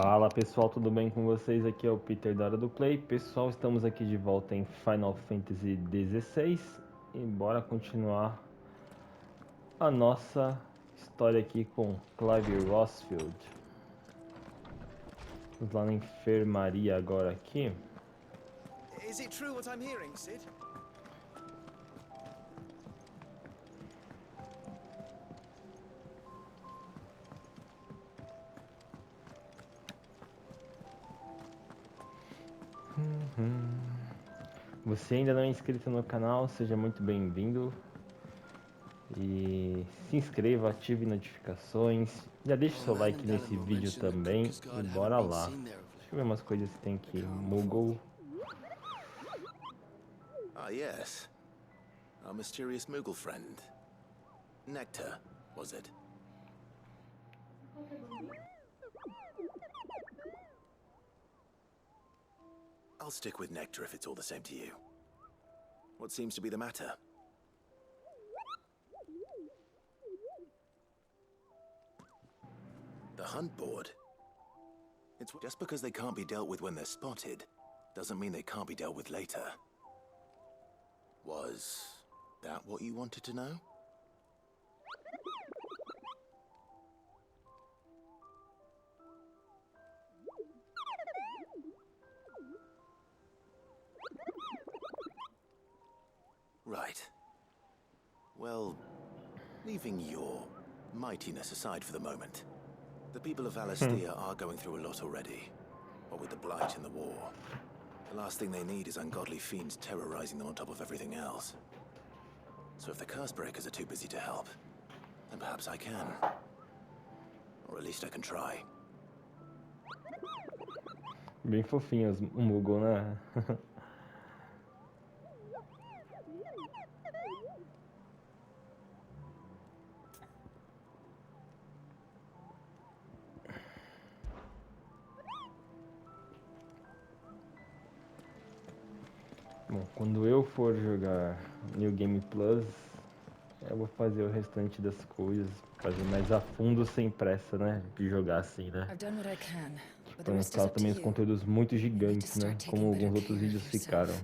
Fala pessoal, tudo bem com vocês? Aqui é o Peter da Hora do Play. Pessoal, estamos aqui de volta em Final Fantasy XVI e bora continuar a nossa história aqui com Clive Rossfield. Vamos lá na enfermaria agora aqui. Is it true what I'm hearing, Sid? Você ainda não é inscrito no canal, seja muito bem-vindo. E se inscreva, ative notificações. Já deixa o seu like nesse vídeo também e bora lá. Deixa eu ver umas coisas que tem aqui. Moogle. Ah, yes. Our mysterious Moogle friend. Nectar, was it? I'll stick with Nectar if it's all the same to you. What seems to be the matter? The hunt board? It's just because they can't be dealt with when they're spotted, doesn't mean they can't be dealt with later. Was that what you wanted to know? Right. Well, leaving your mightiness aside for the moment, the people of Valisthea are going through a lot already. What with the Blight and the war. The last thing they need is ungodly fiends terrorizing them on top of everything else. So if the Cursebreakers are too busy to help, then perhaps I can. Or at least I can try. Bem fofinhos o Moogle, né? Bom, quando eu for jogar New Game Plus, eu vou fazer o restante das coisas, fazer mais a fundo sem pressa, né? De jogar assim, né? Pra não ficar também os conteúdos muito gigantes, né? Como alguns outros vídeos ficaram.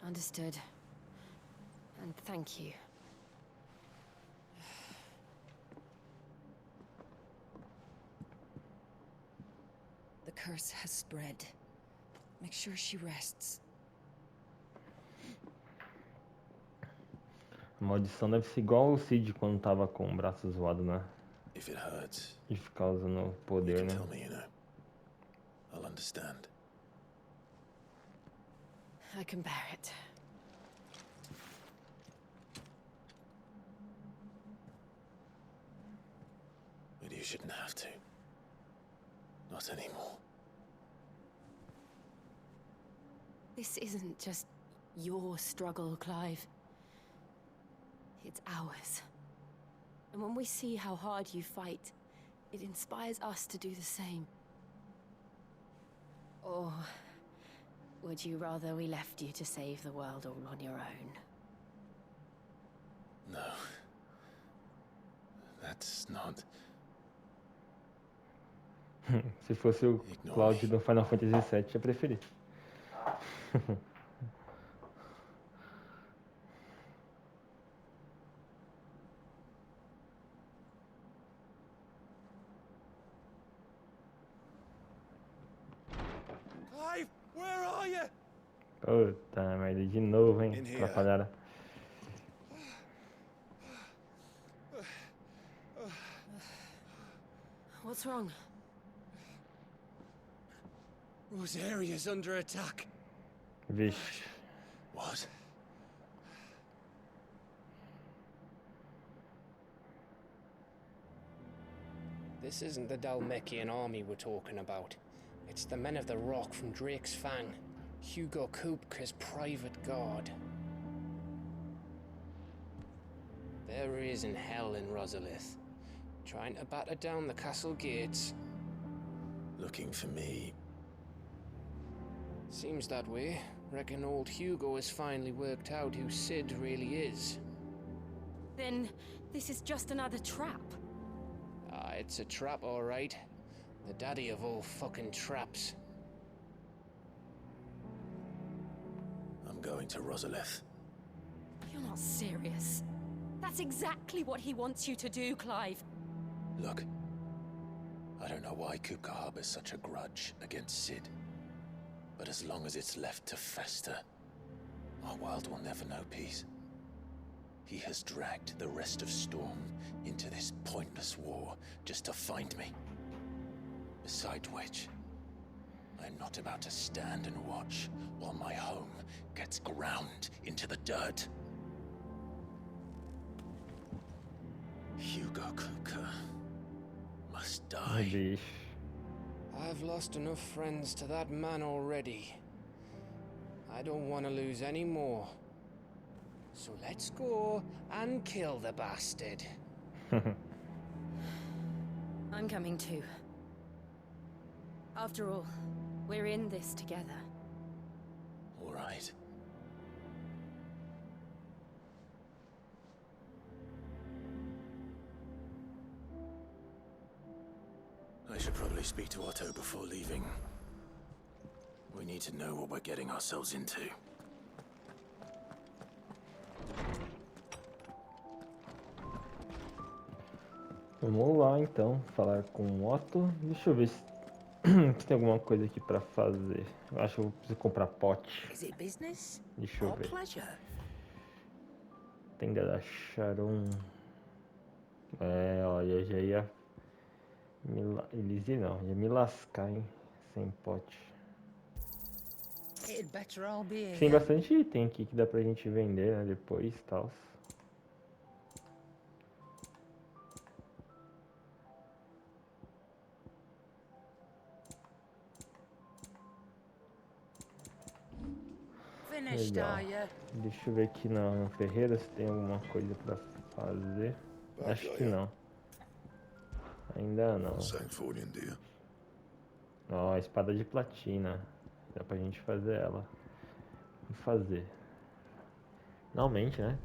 Understood. And thank you. The curse has spread. Make sure she rests. A maldição deve ser igual o Cid quando tava com o braço zoado, né? If it hurts, De ficar usando o you poder, can né? tell me, you know. I'll understand. I can bear it. But you shouldn't have to. Not anymore. This isn't just your struggle, Clive. It's ours. And when we see how hard you fight, it inspires us to do the same. Or would you rather we left you to save the world all on your own? No. That's not... Se fosse o Cloud do Final Fantasy VII, ia preferir. Clive, where are you? Puta merda, de novo, hein? In here. Atrapalharam. What's wrong? Rosaria's under attack. Vixe. What? This isn't the Dalmekian army we're talking about. It's the men of the Rock from Drake's Fang, Hugo Kupka's private guard. There he is in hell in Rosalith, trying to batter down the castle gates. Looking for me. Seems that way. Reckon old Hugo has finally worked out who Sid really is. Then this is just another trap. It's a trap, all right. The daddy of all fucking traps. I'm going to Rosalith. You're not serious. That's exactly what he wants you to do, Clive. Look, I don't know why Kupka harbors such a grudge against Sid. But as long as it's left to fester, our world will never know peace. He has dragged the rest of Storm into this pointless war just to find me. Besides which, I'm not about to stand and watch while my home gets ground into the dirt. Hugo Kupka must die. Bicho. I've lost enough friends to that man already. I don't want to lose any more. So let's go and kill the bastard. I'm coming too. After all, we're in this together. All right. I should probably speak to Otto before leaving. We need to know what we're getting ourselves into. Vamos lá então, falar com o Otto. Deixa eu ver se tem alguma coisa aqui pra fazer. Eu acho que eu preciso comprar pote. Deixa eu ver. Tenga da Sharon. Olha, já ia ia me lascar, hein? Sem pote. Tem bastante item aqui que dá pra gente vender, né? Depois e tal. Legal. Deixa eu ver aqui na Ferreira se tem alguma coisa pra fazer. Acho que não. Ainda não. Ó, espada de platina. Dá pra gente fazer ela. Vou fazer. Finalmente, né?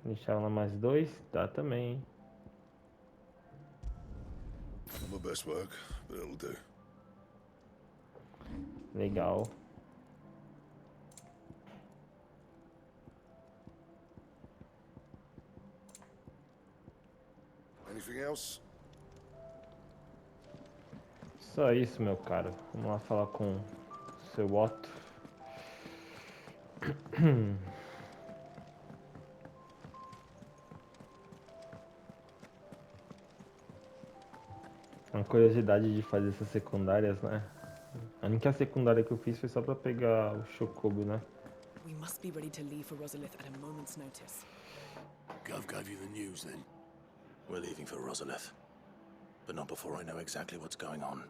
Deixar ela mais 2? Dá também, hein? Legal. Só isso, meu caro. Vamos lá falar com o seu Otto. Uma curiosidade de fazer essas secundárias, né? A única secundária que eu fiz foi só pra pegar o Chocobo, né? We must be ready to leave for Rosalith at a moment's notice. Gov gave you the news then? We're leaving for Rosalith. But not before I know exactly what's going on.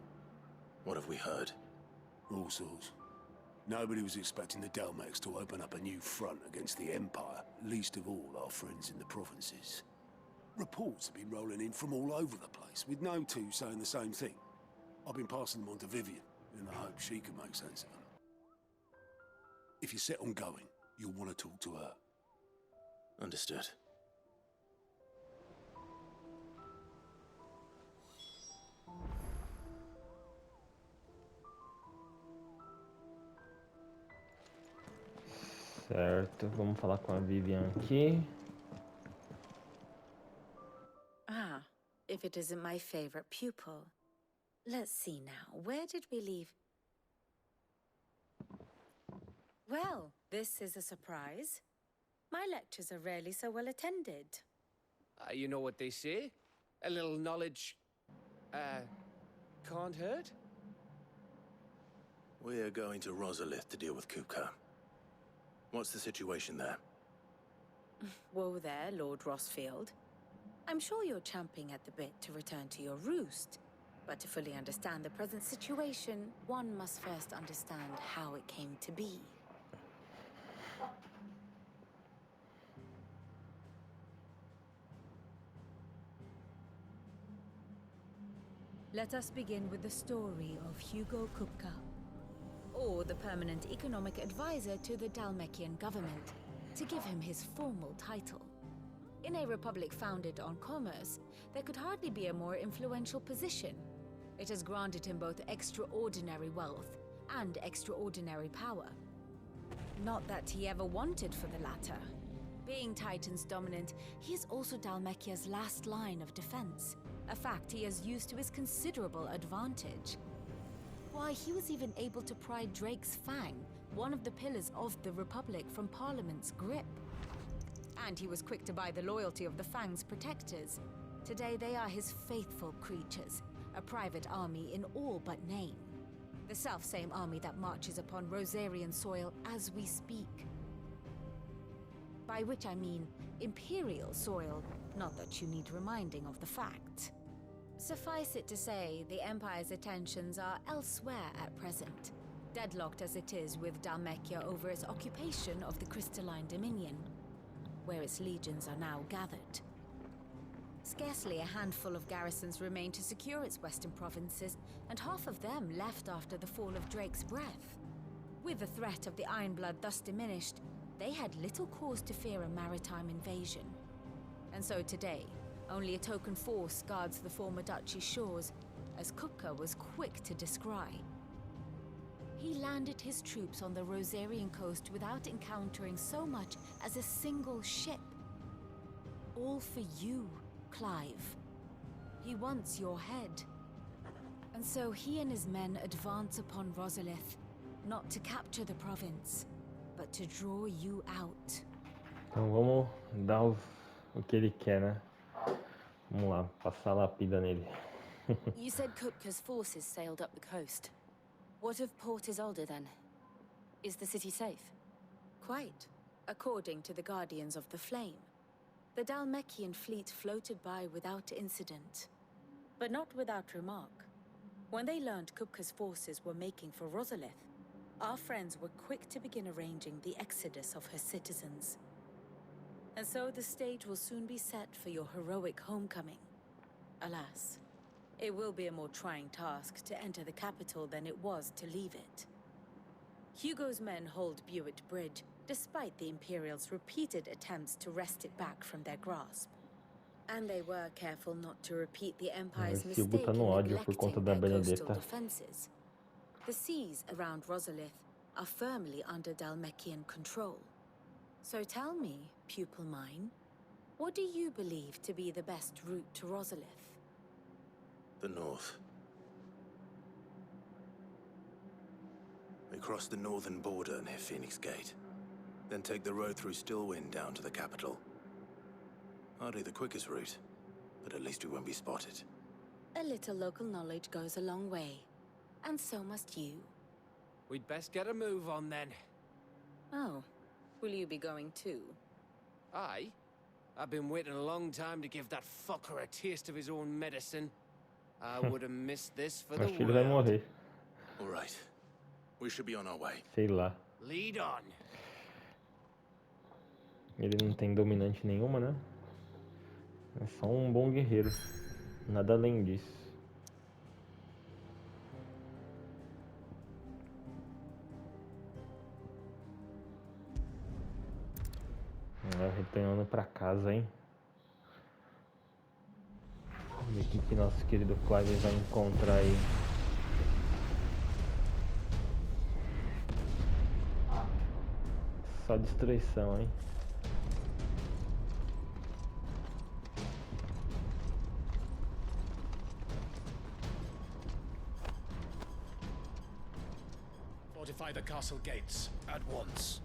What have we heard? All sorts. Nobody was expecting the Delmex to open up a new front against the Empire, least of all our friends in the provinces. Reports have been rolling in from all over the place, with no two saying the same thing. I've been passing them on to Vivian, in the hope she can make sense of them. If you're set on going, you'll want to talk to her. Understood. Certo, vamos falar com a Vivian aqui. Ah, if it isn't my favorite pupil. Let's see now, where did we leave? Well, this is a surprise. My lectures are rarely so well attended. You know what they say? A little knowledge, can't hurt? We're going to Rosalith to deal with Kupka. What's the situation there? Whoa there, Lord Rossfield. I'm sure you're champing at the bit to return to your roost. But to fully understand the present situation, one must first understand how it came to be. Let us begin with the story of Hugo Kupka, or the permanent economic advisor to the Dalmekian government, to give him his formal title. In a republic founded on commerce, there could hardly be a more influential position. It has granted him both extraordinary wealth and extraordinary power. Not that he ever wanted for the latter. Being Titan's dominant, he is also Dalmekia's last line of defense, a fact he has used to his considerable advantage. Why, he was even able to pry Drake's Fang, one of the pillars of the Republic, from Parliament's grip. And he was quick to buy the loyalty of the Fang's protectors. Today they are his faithful creatures, a private army in all but name. The self-same army that marches upon Rosarian soil as we speak. By which I mean Imperial soil, not that you need reminding of the fact. Suffice it to say, the Empire's attentions are elsewhere at present, deadlocked as it is with Dalmekia over its occupation of the Crystalline Dominion, where its legions are now gathered. Scarcely a handful of garrisons remain to secure its western provinces, and half of them left after the fall of Drake's breath. With the threat of the Ironblood thus diminished, they had little cause to fear a maritime invasion. And so today, only a token force guards the former duchy's shores, as Kupka was quick to descry. He landed his troops on the Rosarian coast without encountering so much as a single ship. All for you, Clive. He wants your head. And so he and his men advance upon Rosalith, not to capture the province, but to draw you out. Então vamos dar o que ele quer, né? Vamos lá, passar a lapida nele. You said Kupka's forces sailed up the coast. What of Port Isolde then? Is the city safe? Quite, according to the Guardians of the Flame. The Dalmekian fleet floated by without incident, but not without remark. When they learned Kupka's forces were making for Rosalith, our friends were quick to begin arranging the exodus of her citizens. And so the stage will soon be set for your heroic homecoming. Alas, it will be a more trying task to enter the capital than it was to leave it. Hugo's men hold Buet Bridge, despite the Imperials' repeated attempts to wrest it back from their grasp. And they were careful not to repeat the Empire's mistake in neglecting their coastal defenses. The seas around Rosalith are firmly under Dalmekian control. So tell me, pupil mine, what do you believe to be the best route to Rosalith? The north. We cross the northern border near Phoenix Gate, then take the road through Stillwind down to the capital. Hardly the quickest route, but at least we won't be spotted. A little local knowledge goes a long way, and so must you. We'd best get a move on then. Oh, will you be going too? Aye. I've been waiting a long time to give that fucker a taste of his own medicine. I would have missed this for the Acho que ele vai world. morrer. All right. We should be on our way. Sei lá. Lead on. Ele não tem dominante nenhuma, né? É só um bom guerreiro. Nada além disso. Retornando pra casa, hein? Vamos ver o que nosso querido Clive vai encontrar aí. Só destruição, hein? Fortify the castle gates at once.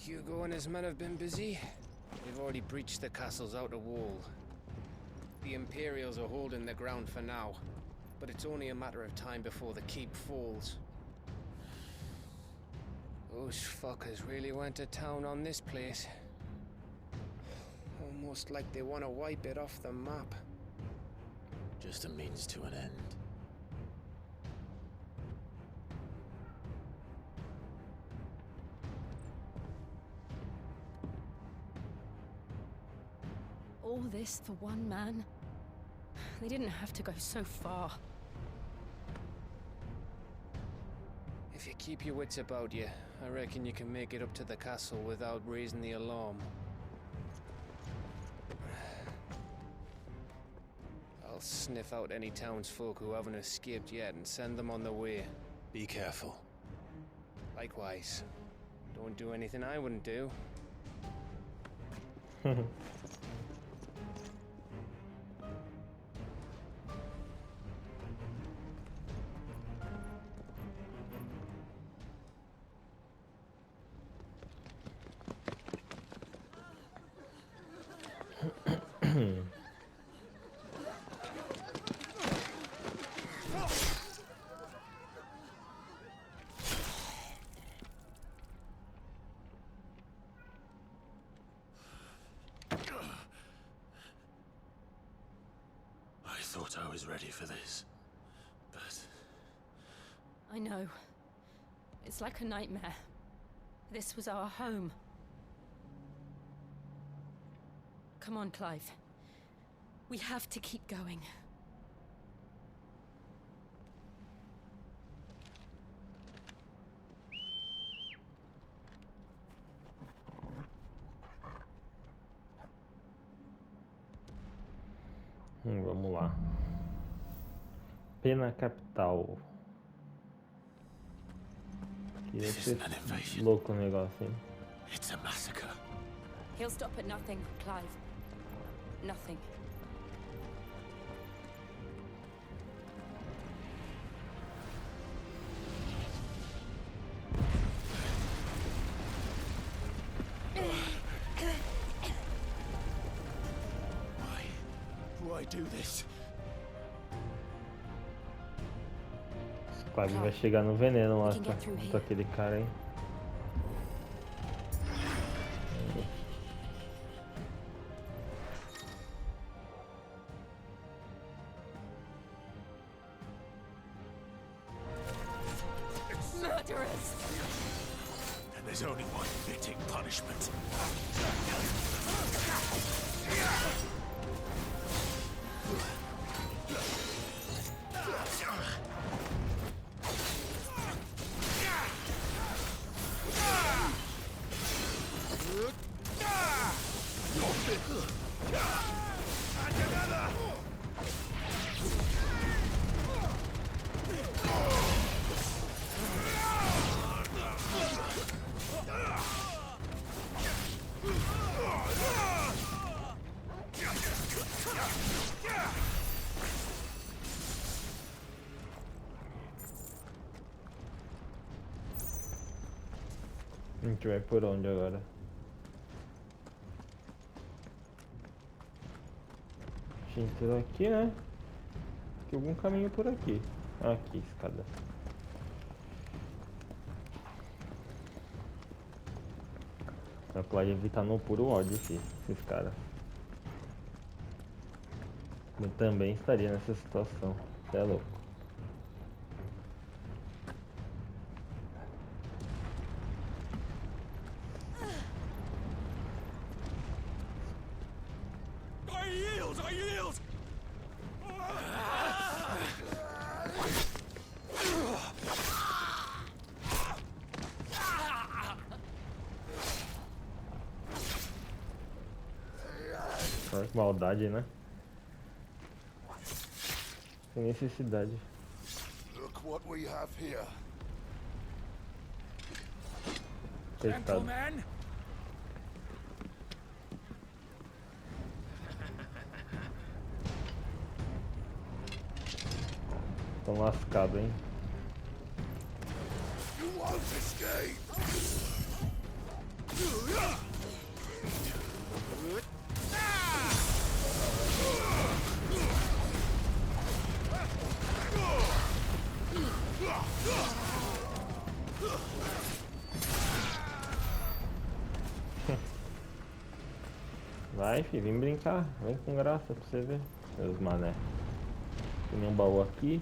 Hugo and his men have been busy. They've already breached the castle's outer wall. The Imperials are holding the ground for now, but it's only a matter of time before the keep falls. Those fuckers really went to town on this place. Almost like they want to wipe it off the map. Just a means to an end. All this for one man? They didn't have to go so far. If you keep your wits about you, I reckon you can make it up to the castle without raising the alarm. I'll sniff out any townsfolk who haven't escaped yet and send them on their way. Be careful. Likewise. Don't do anything I wouldn't do. I thought I was ready for this, but... I know. It's like a nightmare. This was our home. Come on, Clive. We have to keep going. Vamos lá. Pena capital. Queria ser louco o negócio, hein? It's a massacre. He'll stop at nothing, Clive. Nothing. Why do this? Clive vai chegar no veneno lá com aquele cara, hein? Murderers! And there's only one fitting punishment. A gente vai por onde agora? A gente entrou aqui, né? Tem algum caminho por aqui. Aqui, escada. A Clive tá no puro ódio aqui, esses caras. Eu também estaria nessa situação. Você é louco. Olha que maldade, né? Sem necessidade. Look what we have here. Coitado. Tão lascado, hein? You won't escape. Vai, filho, vem brincar. Vem com graça pra você ver. Meus mané. Tem um baú aqui.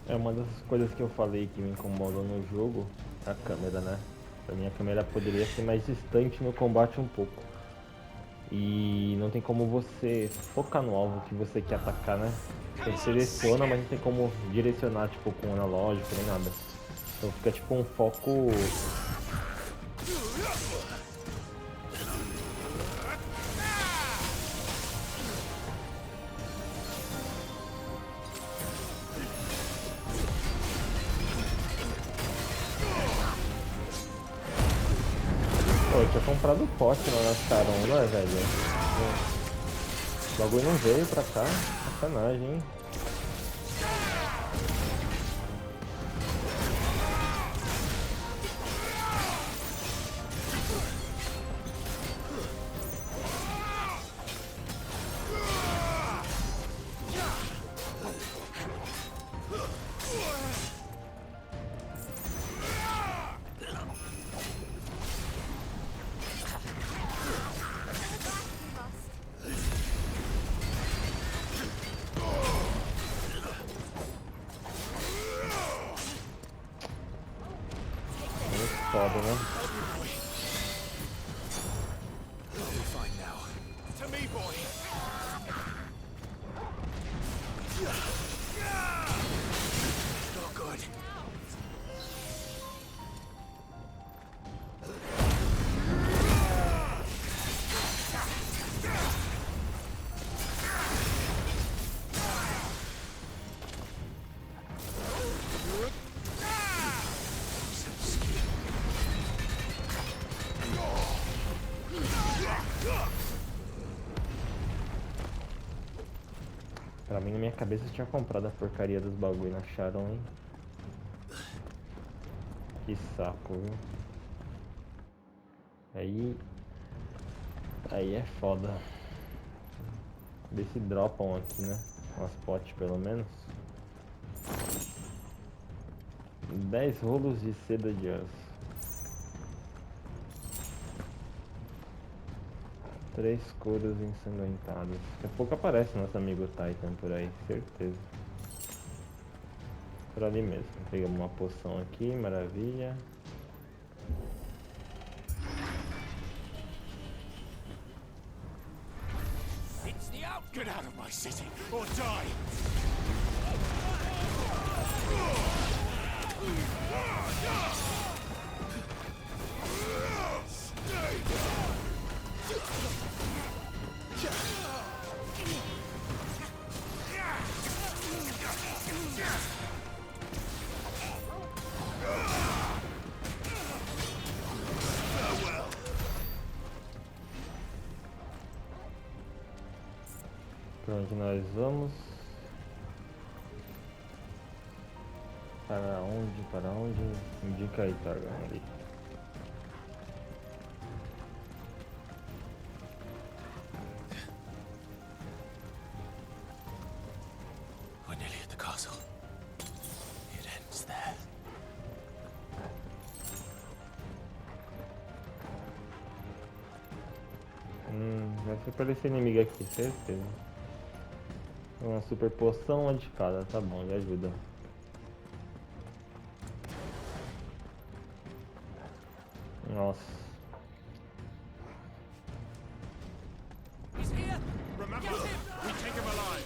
É uma das coisas que eu falei que me incomodou no jogo, a câmera, né? Pra mim a câmera poderia ser mais distante no combate um pouco. E não tem como você focar no alvo que você quer atacar, né? Você seleciona, mas não tem como direcionar tipo com analógico nem nada. Então fica tipo um foco. Pô, eu tinha comprado o pote lá na carona, velho. O bagulho não veio pra cá. Sacanagem, hein? Foda, né? Pra mim, na minha cabeça, eu tinha comprado a porcaria dos bagulho na Sharon, hein? Que saco, viu? Aí é foda. Ver se dropam aqui, né? Umas potes, pelo menos. 10 rolos de seda de aço. 3 couros ensanguentadas. Daqui a pouco aparece nosso amigo Titan por aí, certeza. Por ali mesmo. Pegamos uma poção aqui, maravilha. Get out of my city or die! Pra onde nós vamos? Para onde? Para onde? Indica aí, Targa. Ali. We're nearly at the castle. It ends there. Vai ser para esse inimigo aqui, certeza. Uma super poção, uma de cada, tá bom, já ajuda. Nossa. He's here! Remember, we take him alive!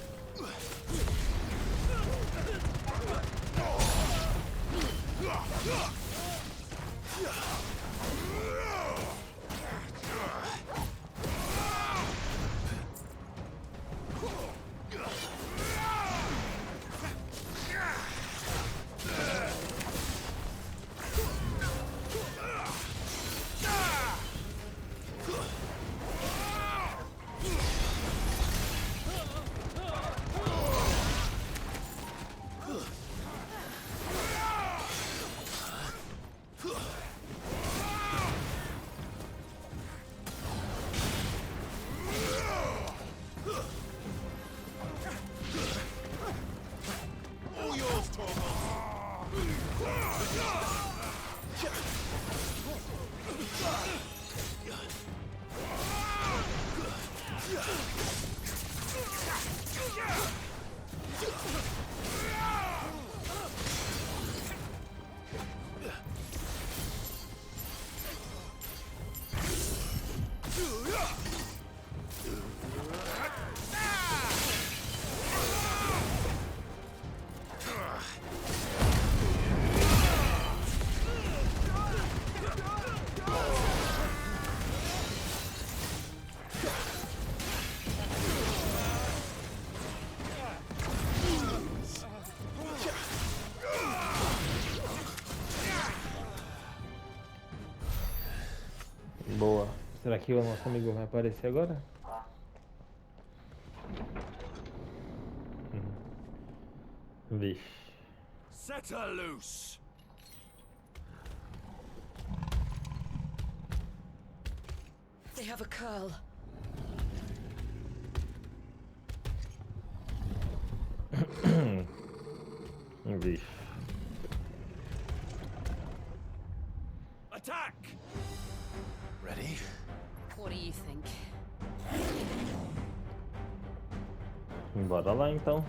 Será que o nosso amigo vai aparecer agora? Vixe. Set her loose! They have a curl. Vixe. Attack! Ready? What do you think? Bora lá então.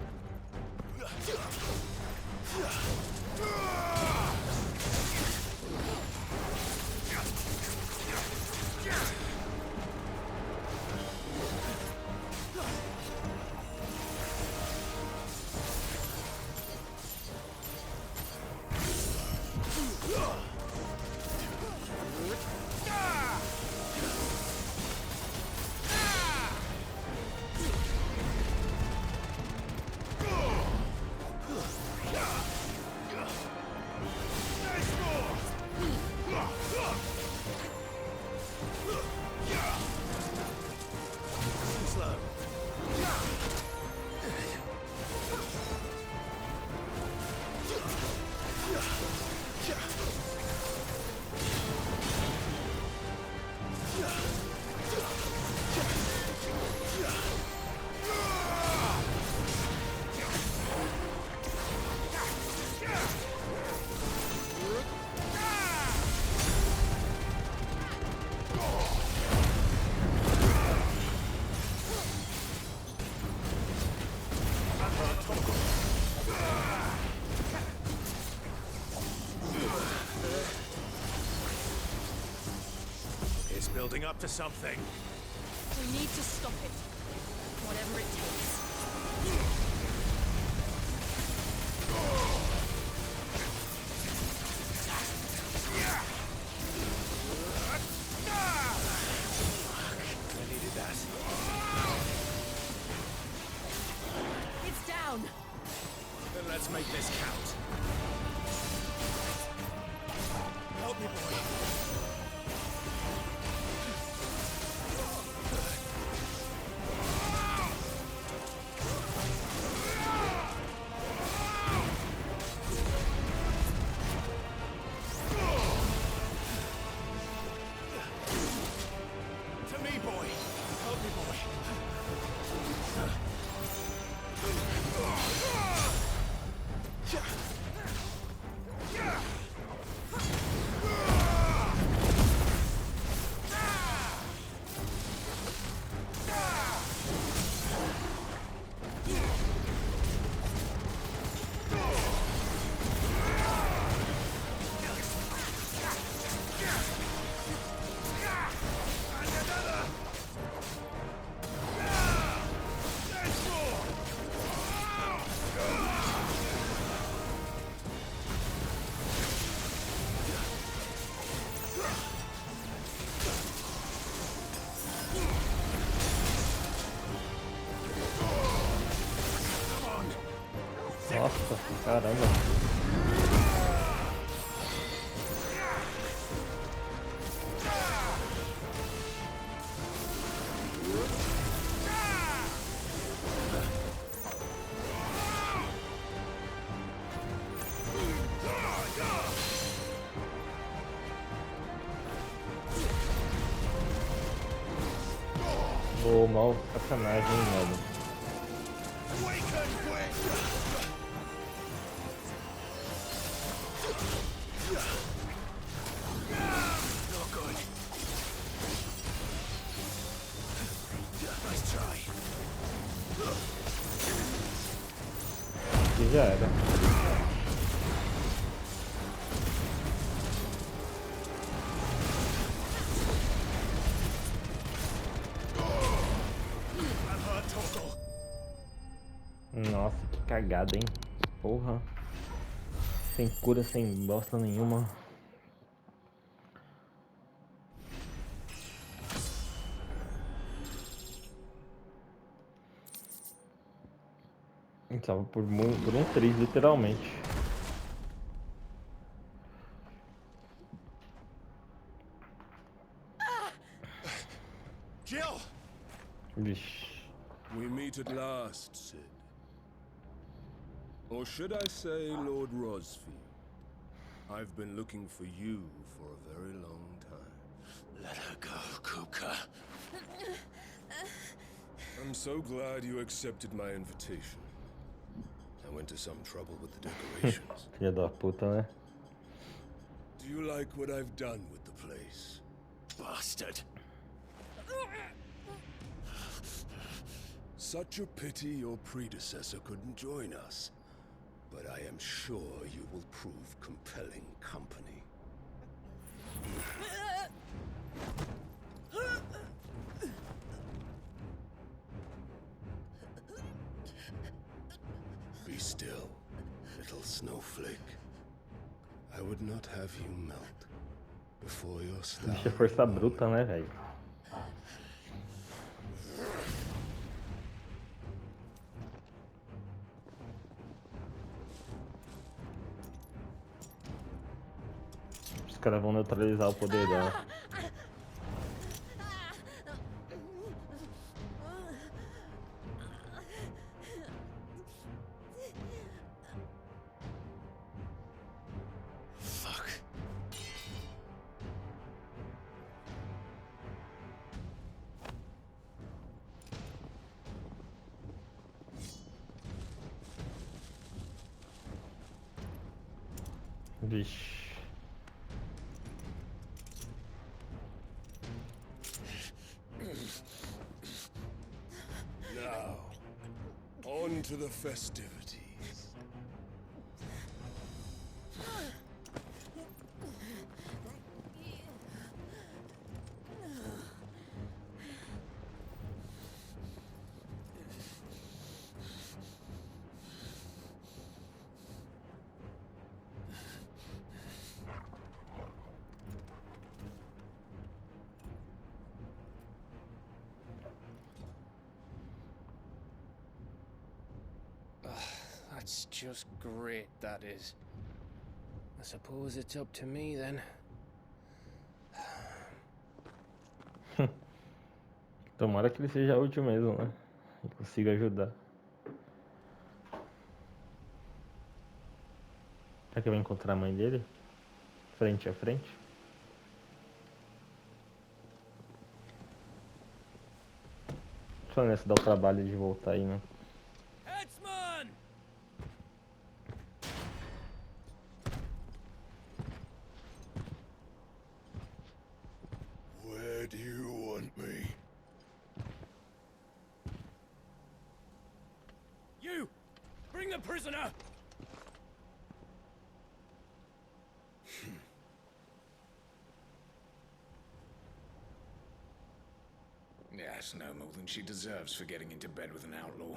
It's building up to something. We need to stop it. Whatever it takes. I needed that. It's down. Then let's make this count. Help me, boy. To me, boy. Help me, boy. Nossa, caramba. Ô, mal sacanagem, mano. Aqui já era. Nossa, que cagada, hein? Porra. Sem cura, sem bosta nenhuma. A gente tava por um triz, literalmente. Vixe. We meet at last, Sid. Or should I say, Lord Rosfield? I've been looking for you for a very long time. Let her go, Kupka. I'm so glad you accepted my invitation. I went to some trouble with the decorations. Filha da puta, né? Do you like what I've done with the place? Bastard. Such a pity your predecessor couldn't join us. But I am sure you will prove compelling company. Be still, little snowflake. I would not have you melt before your star. Bicha força bruta, né, velho? Os caras vão neutralizar o poder dela. Fuck. Vixe. Now, on to the festivities. That's just great, that is. I suppose it's up to me then. Tomara que ele seja útil mesmo, né? E consiga ajudar. Será que vai encontrar a mãe dele? Frente a frente? Só nessa dá o trabalho de voltar aí, né? Headsman! Where do you want me? You! Bring the prisoner! Yes, no more than she deserves for getting into bed with an outlaw.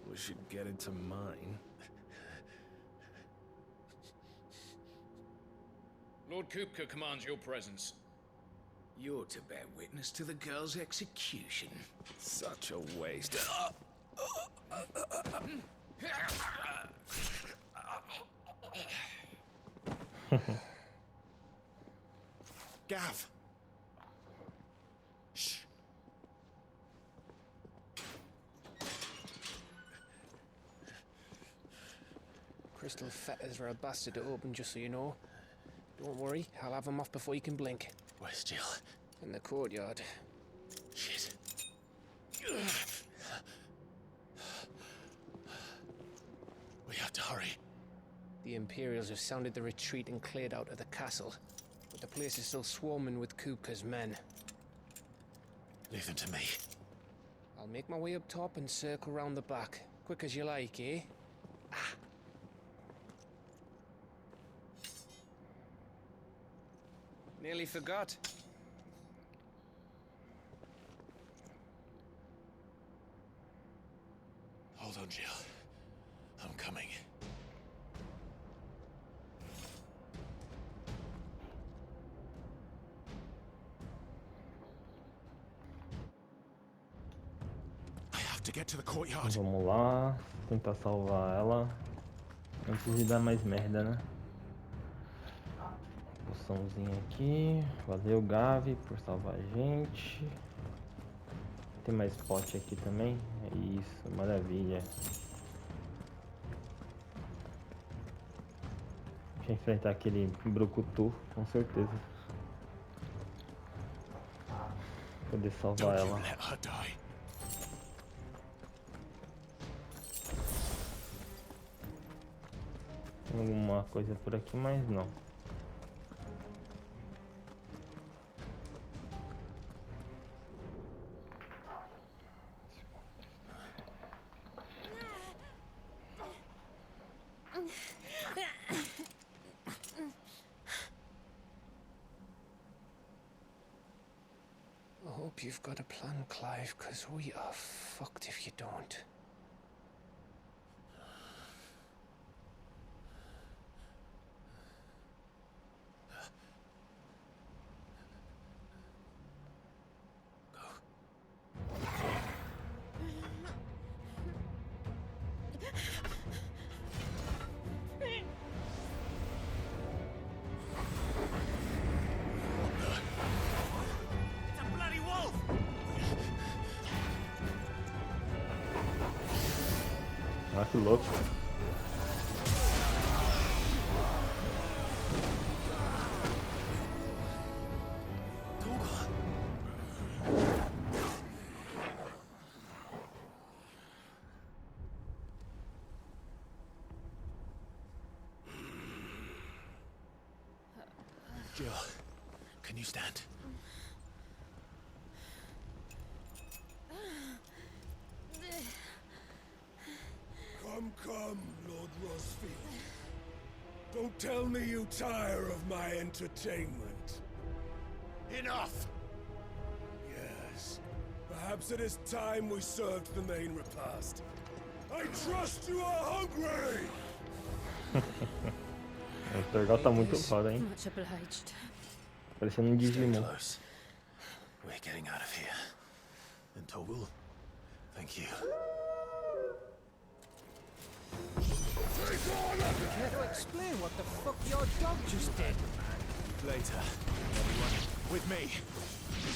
We should get into mine. Lord Kupka commands your presence. You're to bear witness to the girl's execution. Such a waste. Gav. Shh. Crystal fetters are a bastard to open, just so you know. Don't worry, I'll have them off before you can blink. Where's Jill? In the courtyard. Shit. We have to hurry. The Imperials have sounded the retreat and cleared out of the castle. But the place is still swarming with Kupka's men. Leave them to me. I'll make my way up top and circle round the back. Quick as you like, eh? Nearly forgot. Hold on, Jill. I'm coming. I have to get to the courtyard. Vamos lá, tentar salvar ela antes de dar mais merda, né? Poçãozinha aqui. Valeu, Gavi, por salvar a gente. Tem mais pote aqui também. É isso, maravilha. Deixa eu enfrentar aquele brucutu, com certeza. Poder salvar ela. Tem alguma coisa por aqui, mas não. I hope you've got a plan, Clive, because we are fucked if you don't. Ah, que louco. Jill, can you stand? Come, Lord Rosfield. Don't tell me you tire of my entertainment. Enough! Yes. Perhaps it is time we served the main repast. I trust you are hungry! O Torgal tá muito foda, hein? Much obliged. Parecendo um Stay Digimon. close. We're getting out of here. And Torgal, thank you. Care to explain what the fuck your dog just did? Later, everyone. With me.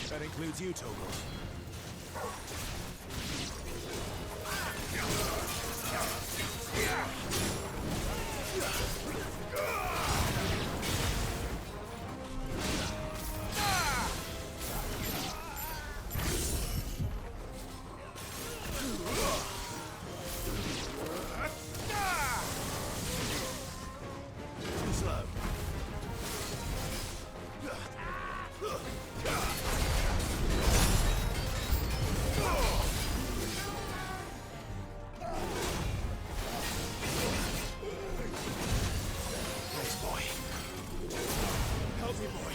That includes you, Torgal. Slow. Nice boy. Healthy boy.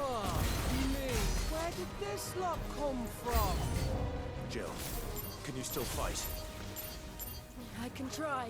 Oh, me. Where did this lot come from? Jill, can you still fight? I can try.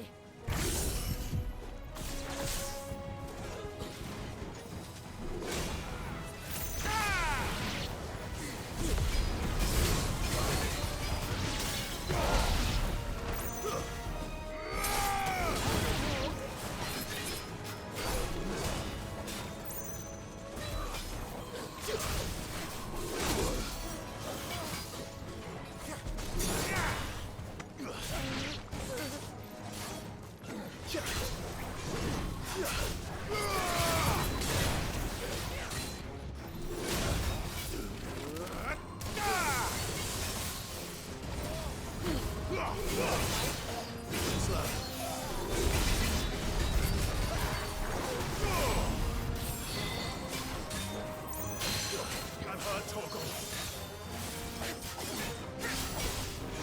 I've heard Torgal.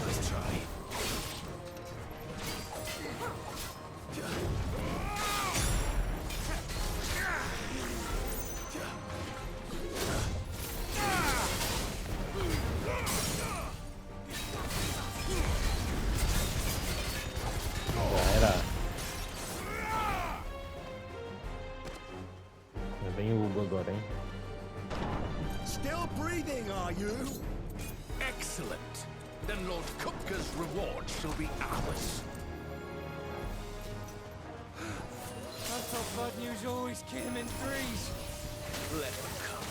Let's try. agora, hein? Still breathing, are you? Excellent. Then Lord Kupka's reward shall be ours. I thought bad news always came in threes. Let them come.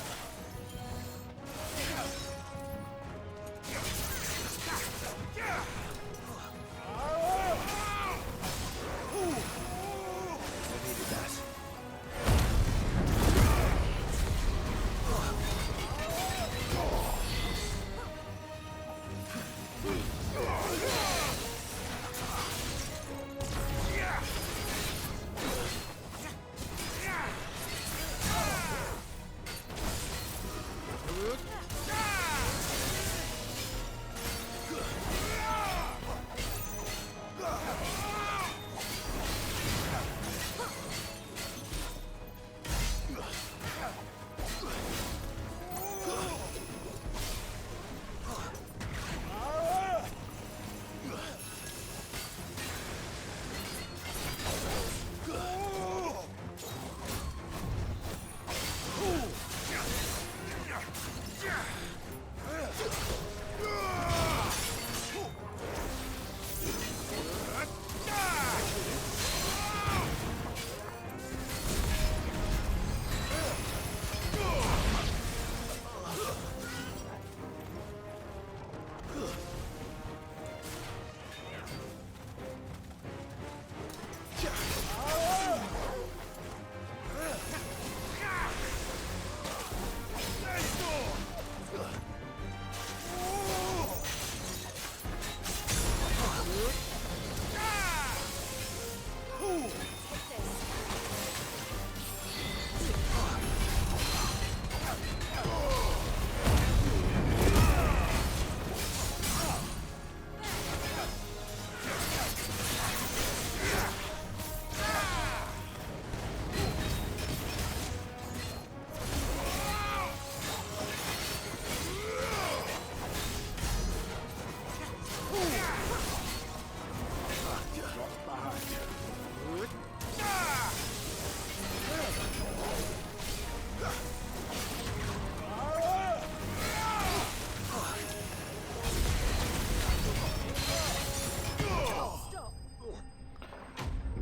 I needed that.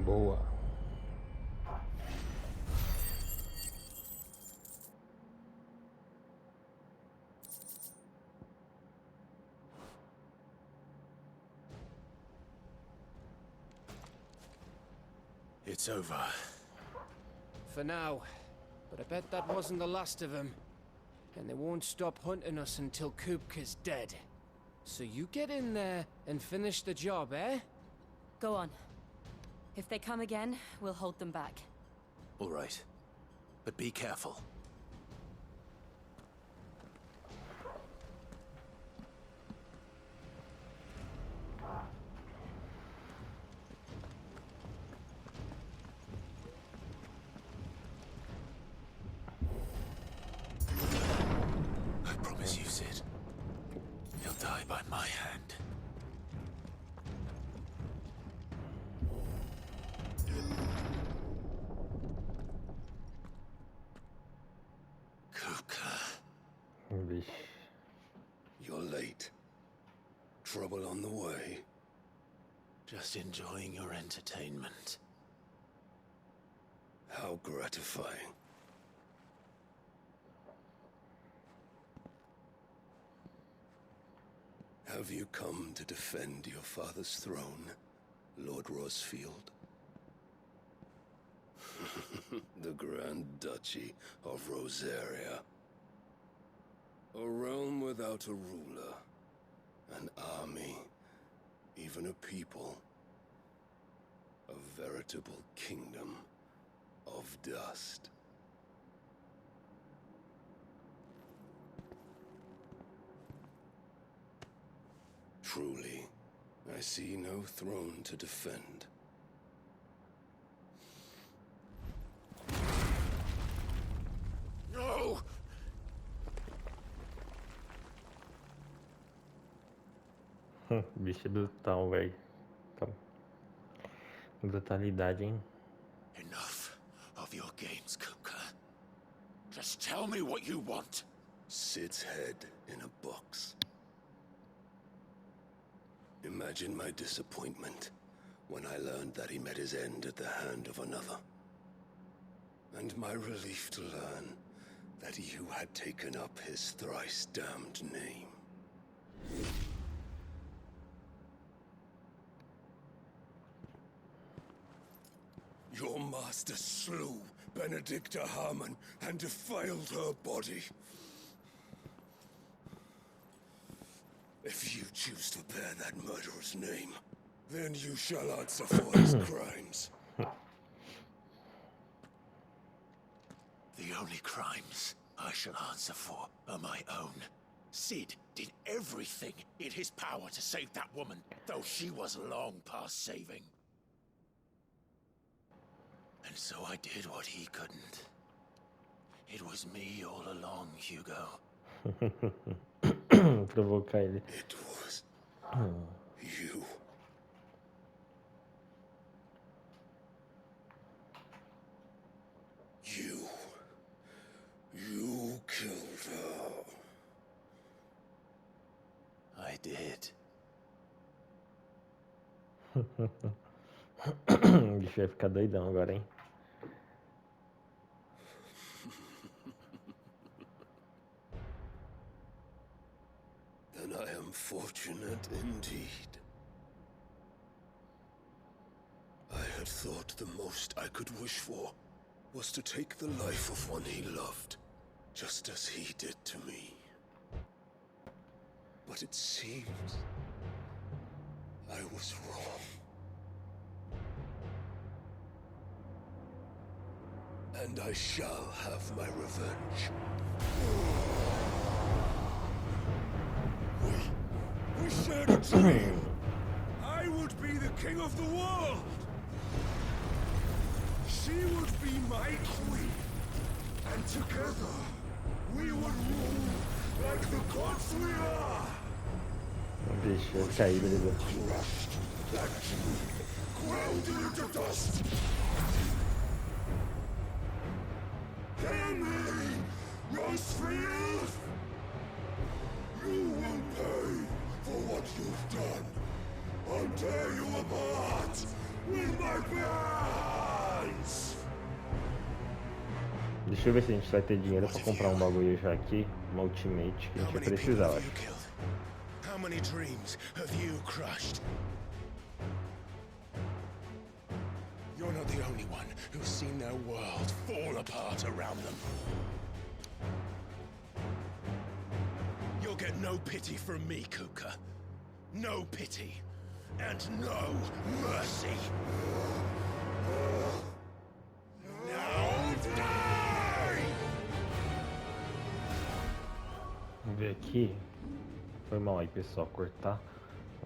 Boa. It's over. For now. But I bet that wasn't the last of them. And they won't stop hunting us until Kupka's dead. So you get in there and finish the job, eh? Go on. If they come again, we'll hold them back. All right. But be careful. I promise you, Sid. He'll die by my hand. Kupka. Vixe. You're late. Trouble on the way. Just enjoying your entertainment. How gratifying. Have you come to defend your father's throne, Lord Rosfield? The Grand Duchy of Rosaria. A realm without a ruler, an army, even a people. A veritable kingdom of dust. Truly, I see no throne to defend. No! Bicho brutal, velho. Tá. Brutalidade, hein? Enough of your games, Kupka. Just tell me what you want. Sid's head in a box. Imagine my disappointment when I learned that he met his end at the hand of another. And my relief to learn that you had taken up his thrice damned name. Your master slew Benedicta Harmon and defiled her body. If you choose to bear that murderer's name, then you shall answer for his crimes. The only crimes I shall answer for are my own. Sid did everything in his power to save that woman, though she was long past saving. And so I did what he couldn't. It was me all along, Hugo. Provocar ele. It was you. You killed her. I did. O bicho vai ficar doidão agora, hein? Then I am fortunate indeed. I had thought the most I could wish for was to take the life of one he loved, just as he did to me. But it seems I was wrong. And I shall have my revenge. We shared a dream. I would be the king of the world. She would be my queen. And together, we would rule like the gods we are. Bicho, vai cair, beleza. Crushed that dream, ground into dust. Hear me, Rosefield! You will pay for what you've done. I'll tear you apart with my hands! Deixa eu ver se a gente vai ter dinheiro pra comprar um bagulho já aqui, uma ultimate que a gente vai precisar, eu acho. How many dreams have you crushed? You're not the only one who's seen their world fall apart around them. You'll get no pity from me, Kupka. No pity. And no mercy. Now die! Vamos ver aqui. Foi mal aí, pessoal, cortar.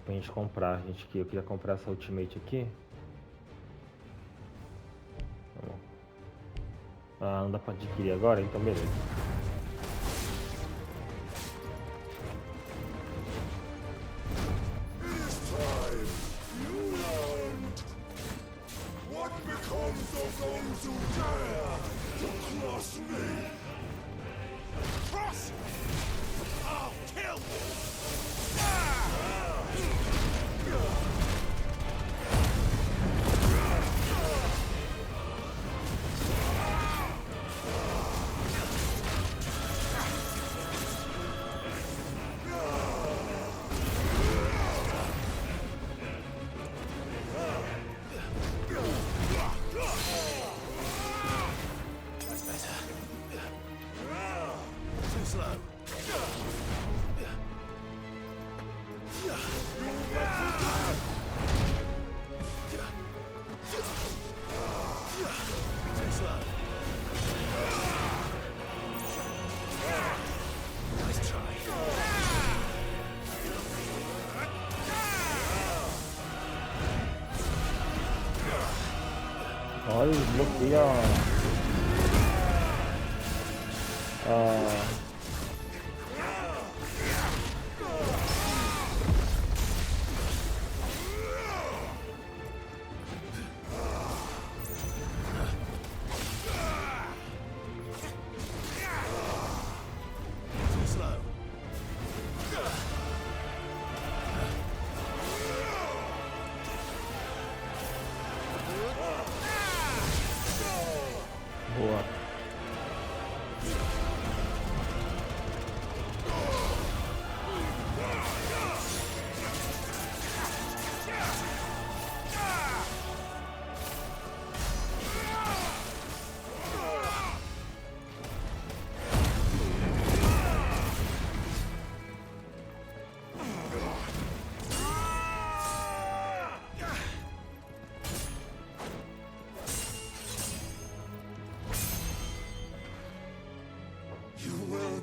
Pra gente comprar. Eu queria comprar essa ultimate aqui. Ah, não dá pra adquirir agora? Então beleza. What becomes of those who dare to cross me? Cross! I'll kill! That's better. Too slow. Too slow. Nice try. Olha, bloqueia. Boa.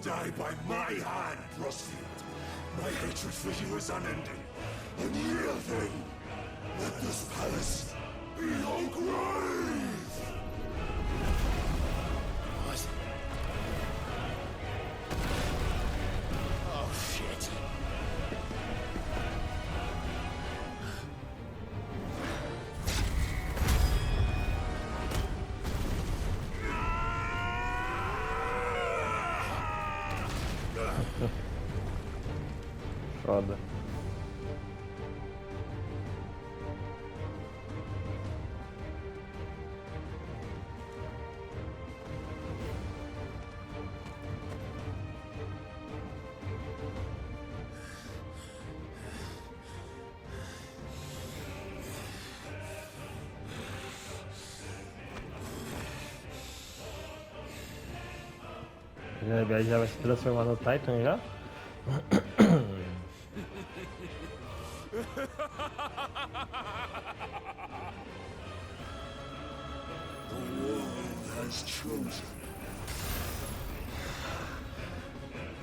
Die by my hand, Rosfield. My hatred for you is unending. A real thing. Let this palace be your grave! What? Oh, shit. Foda. Já vai se transformar no Titan já? The world has chosen.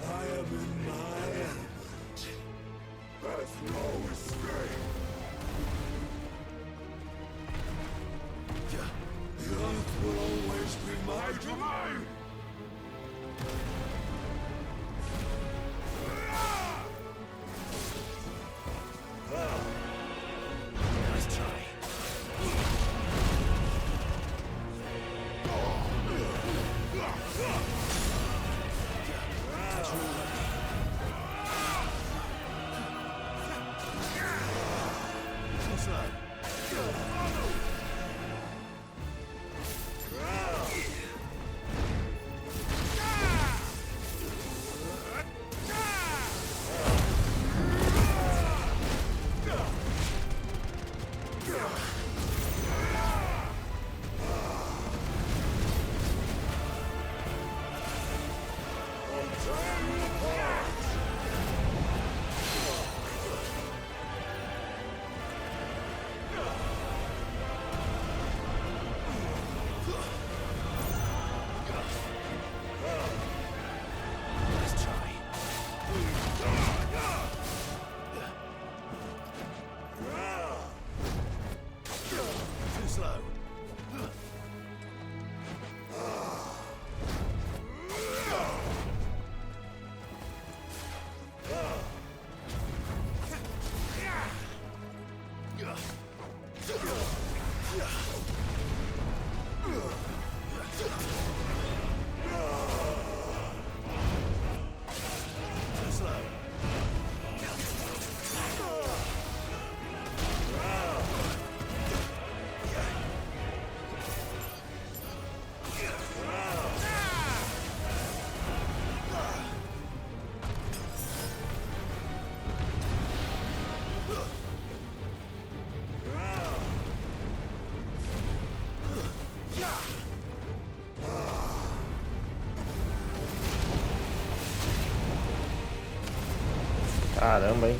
I am in my element. There's no escape. The earth will always be my domain. Nice try. Caramba, hein?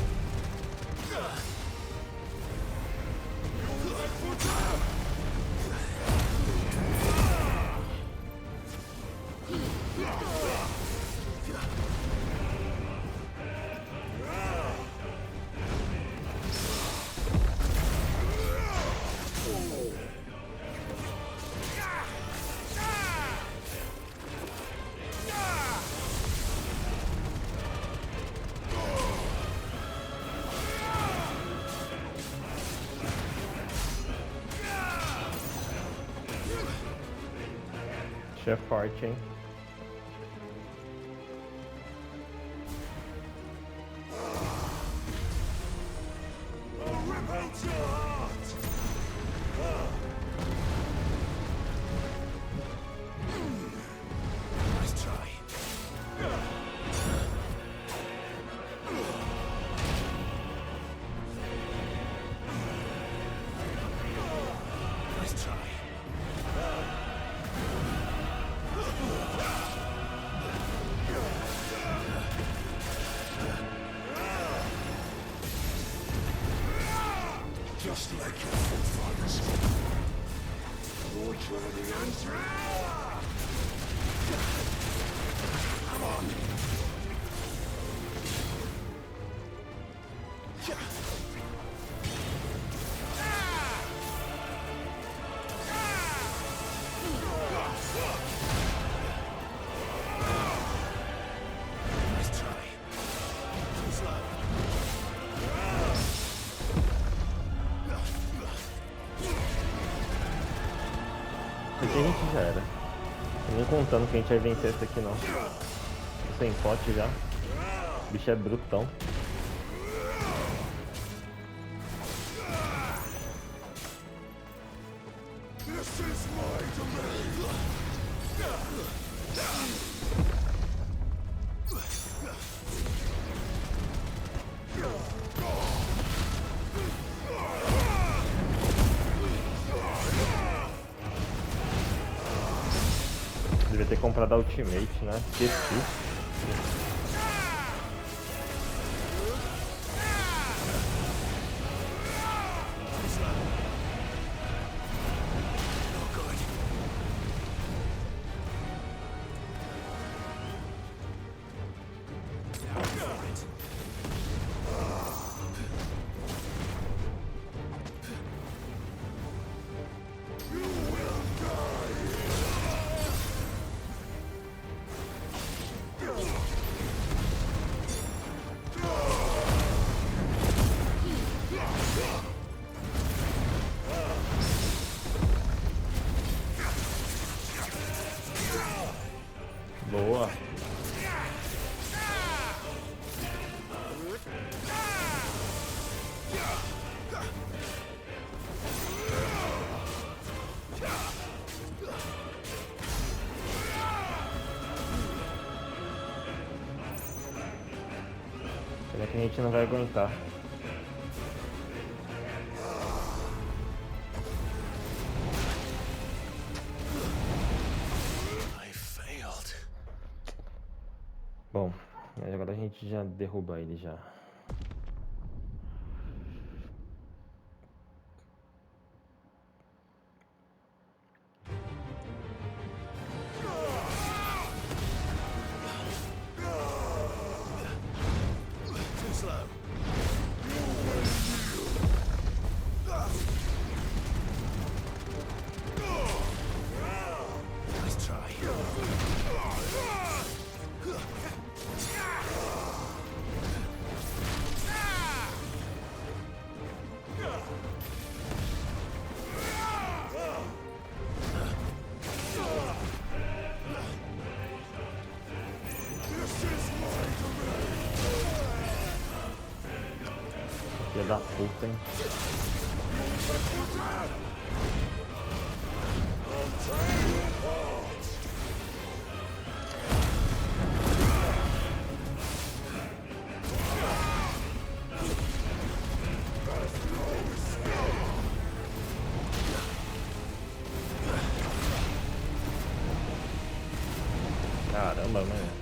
É forte, hein? Just like your forefathers. Come on. Nice try. Too slow. Aqui a gente já era. Nem contando que a gente vai vencer esse aqui não. Sem pote já. O bicho é brutão. This is my domain. Devia ter comprado a Ultimate, né? Esqueci. Boa. Será que a gente não vai aguentar? Bom, agora a gente já derruba ele já. Filha da puta, hein? Caramba, mano.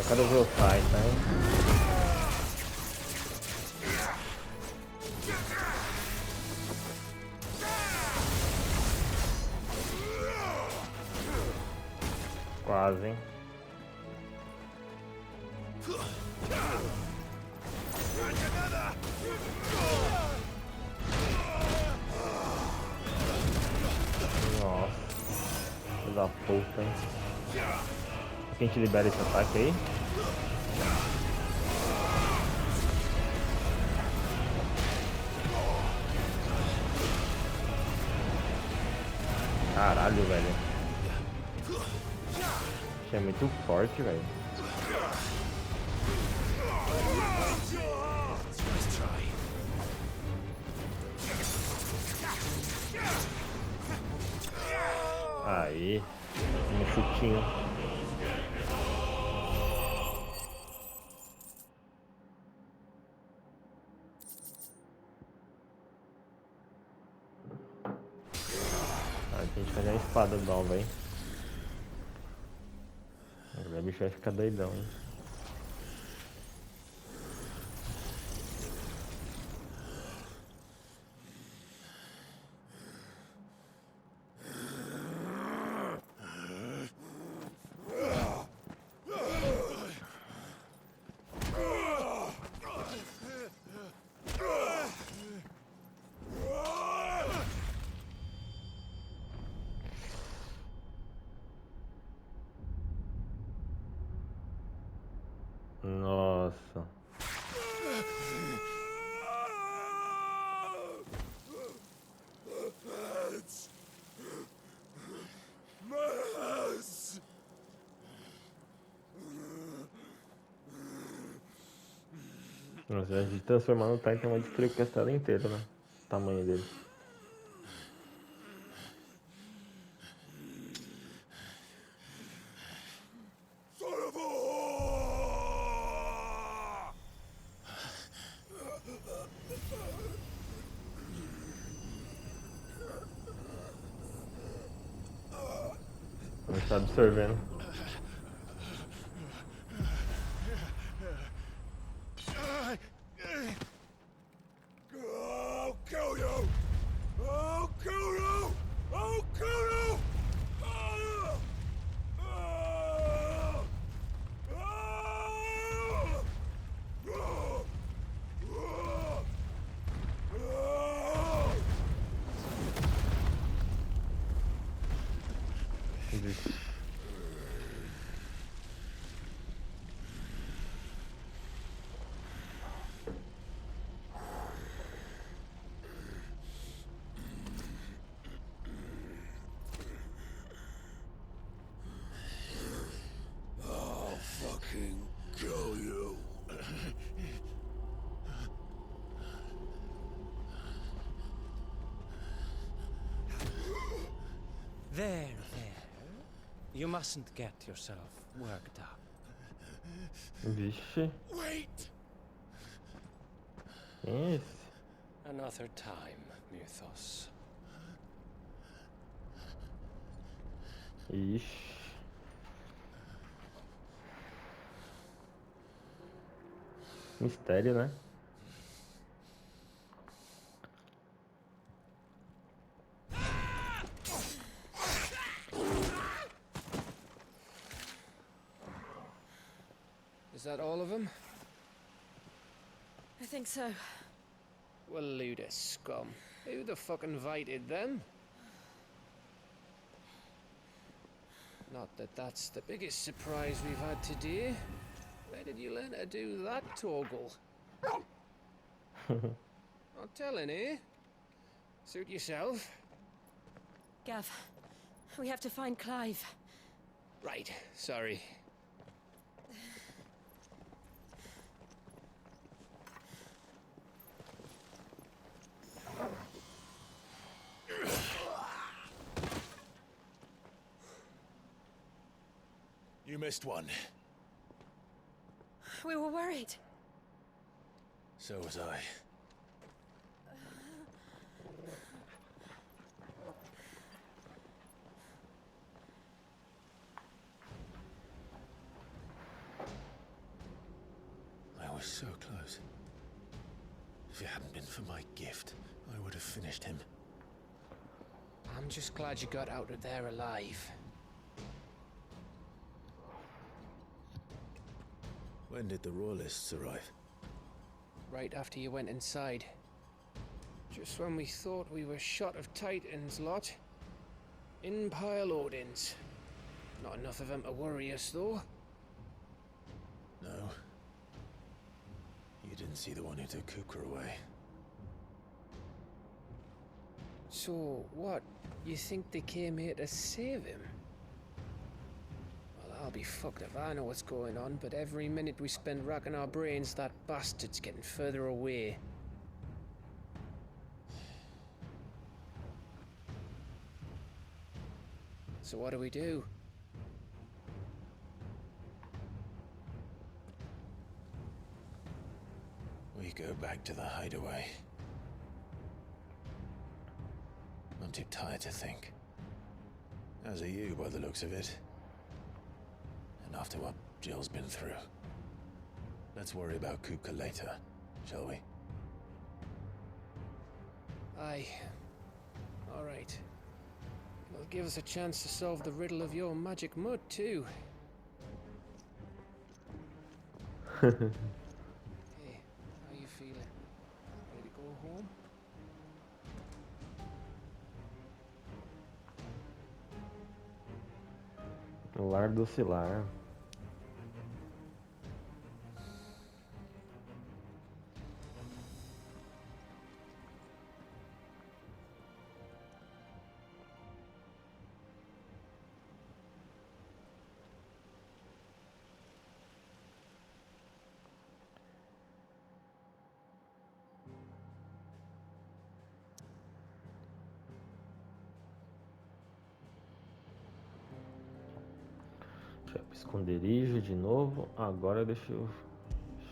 quero ver o Titan. Quase, hein? Nossa, filho da puta, hein? Quem te libera esse ataque aí? Caralho, velho. Isso é muito forte, velho. Aí, um chutinho. Tem que fazer uma espada nova, hein? Agora o bicho vai ficar doidão, hein? Nossa. Nossa, a gente transformar no Titan vai destruir o castelo inteiro, né? O tamanho dele. A gente tá absorvendo. There. You mustn't get yourself worked up. Vixe. Wait! Isso. Another time, Mythos. Ixi. Mistério, né? Is that all of them? I think so. Well, load of scum. Who the fuck invited them? Not that that's the biggest surprise we've had today. Where did you learn to do that, Torgal? Not telling, eh? Suit yourself. Gav, we have to find Clive. Right, sorry. You missed one. We were worried. So was I. so close. If it hadn't been for my gift, I would have finished him. I'm just glad you got out of there alive. When did the Royalists arrive? Right after you went inside. Just when we thought we were shot of Titans lot. In pile Odins. Not enough of them to worry us, though. No. You didn't see the one who took Kupka away. So, what? You think they came here to save him? Well, I'll be fucked if I know what's going on, but every minute we spend racking our brains, that bastard's getting further away. So what do we do? We go back to the hideaway. I'm too tired to think. As are you, by the looks of it. And after what Jill's been through. Let's worry about Kupka later, shall we? Aye. All right. It'll give us a chance to solve the riddle of your magic mud, too. Hey, how you feeling? Ready to go home? Lar docilar. Esconderijo de novo. Agora deixa eu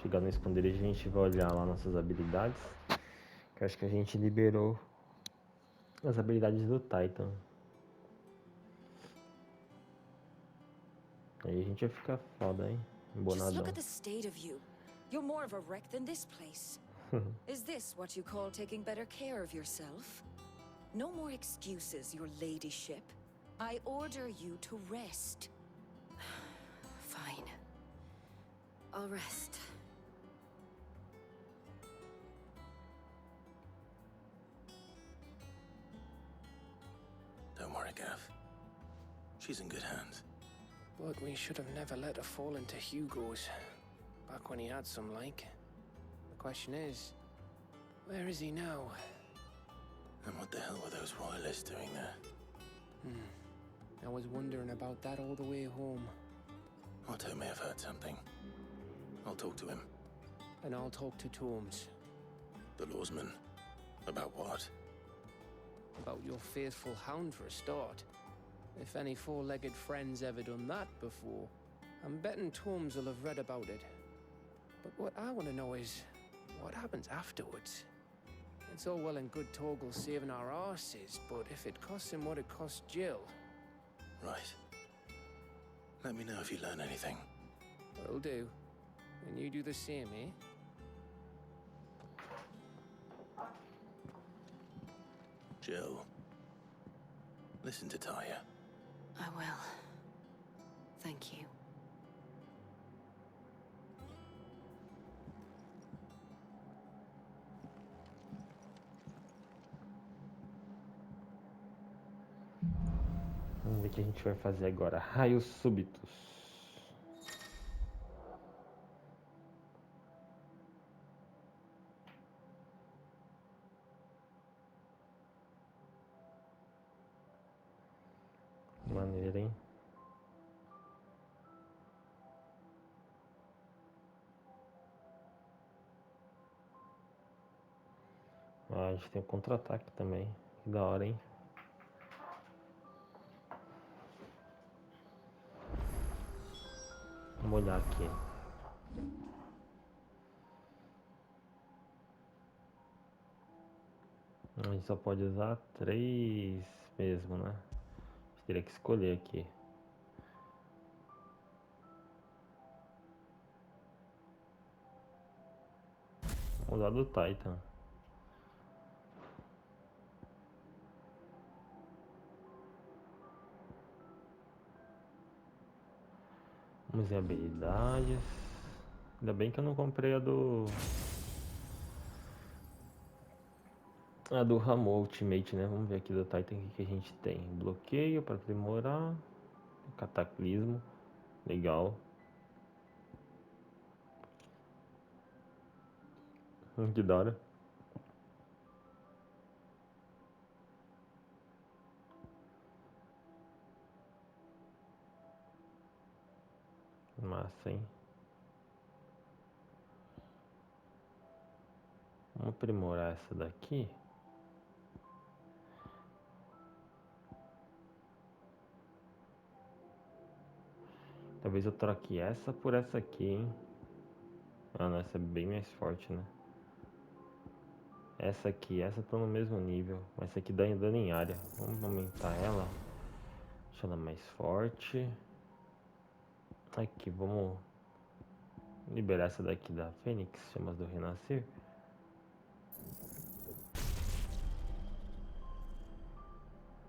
chegar no esconderijo, a gente vai olhar lá nossas habilidades. Que eu acho que a gente liberou as habilidades do Titan. Aí a gente vai ficar foda, hein? Embonadão. Just look at the state of you. You're more of a wreck than this place. Is this what you call taking better care of yourself? No more excuses, your ladyship. I order you to rest. Fine. I'll rest. Don't worry, Gav. She's in good hands. But we should have never let her fall into Hugo's. Back when he had some like. The question is, where is he now? And what the hell were those Royalists doing there? I was wondering about that all the way home. Otto may have heard something. I'll talk to him. And I'll talk to Torms. The lawsman. About what? About your faithful hound for a start. If any four-legged friend's ever done that before, I'm betting Torms will have read about it. But what I want to know is, what happens afterwards? It's all well and good Torgal saving our arses, but if it costs him what it cost Jill... Right. Let me know if you learn anything. Will do. And you do the same, eh? Jill. Listen to Taya. I will. Thank you. Vamos ver o que a gente vai fazer agora. Raios súbitos. Maneiro, hein? Ah, a gente tem um contra-ataque também. Que da hora, hein? Vamos olhar aqui. A gente só pode usar 3 mesmo, né? A gente teria que escolher aqui. Mudar do Titan. Vamos em habilidades. Ainda bem que eu não comprei a do Ramon Ultimate, né? Vamos ver aqui do Titan o que a gente tem. Bloqueio para aprimorar. Cataclismo. Legal. Que da hora. Massa, hein? Vamos aprimorar essa daqui. Talvez eu troque essa por essa aqui, hein? Ah, não, essa é bem mais forte, né? Essa aqui, essa tá no mesmo nível. Mas essa aqui dá dano em área. Vamos aumentar ela. Deixa ela mais forte. Aqui, vamos liberar essa daqui da Fênix, chamas do Renascer.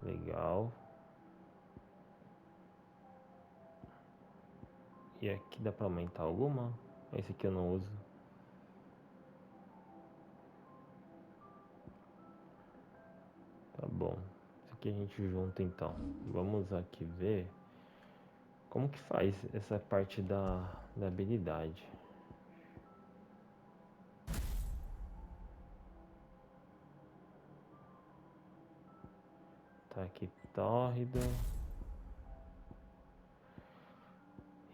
Legal. E aqui dá pra aumentar alguma? Esse aqui eu não uso. Tá bom. Isso aqui a gente junta então. Vamos aqui ver como que faz essa parte da habilidade. Tá aqui, tórrido.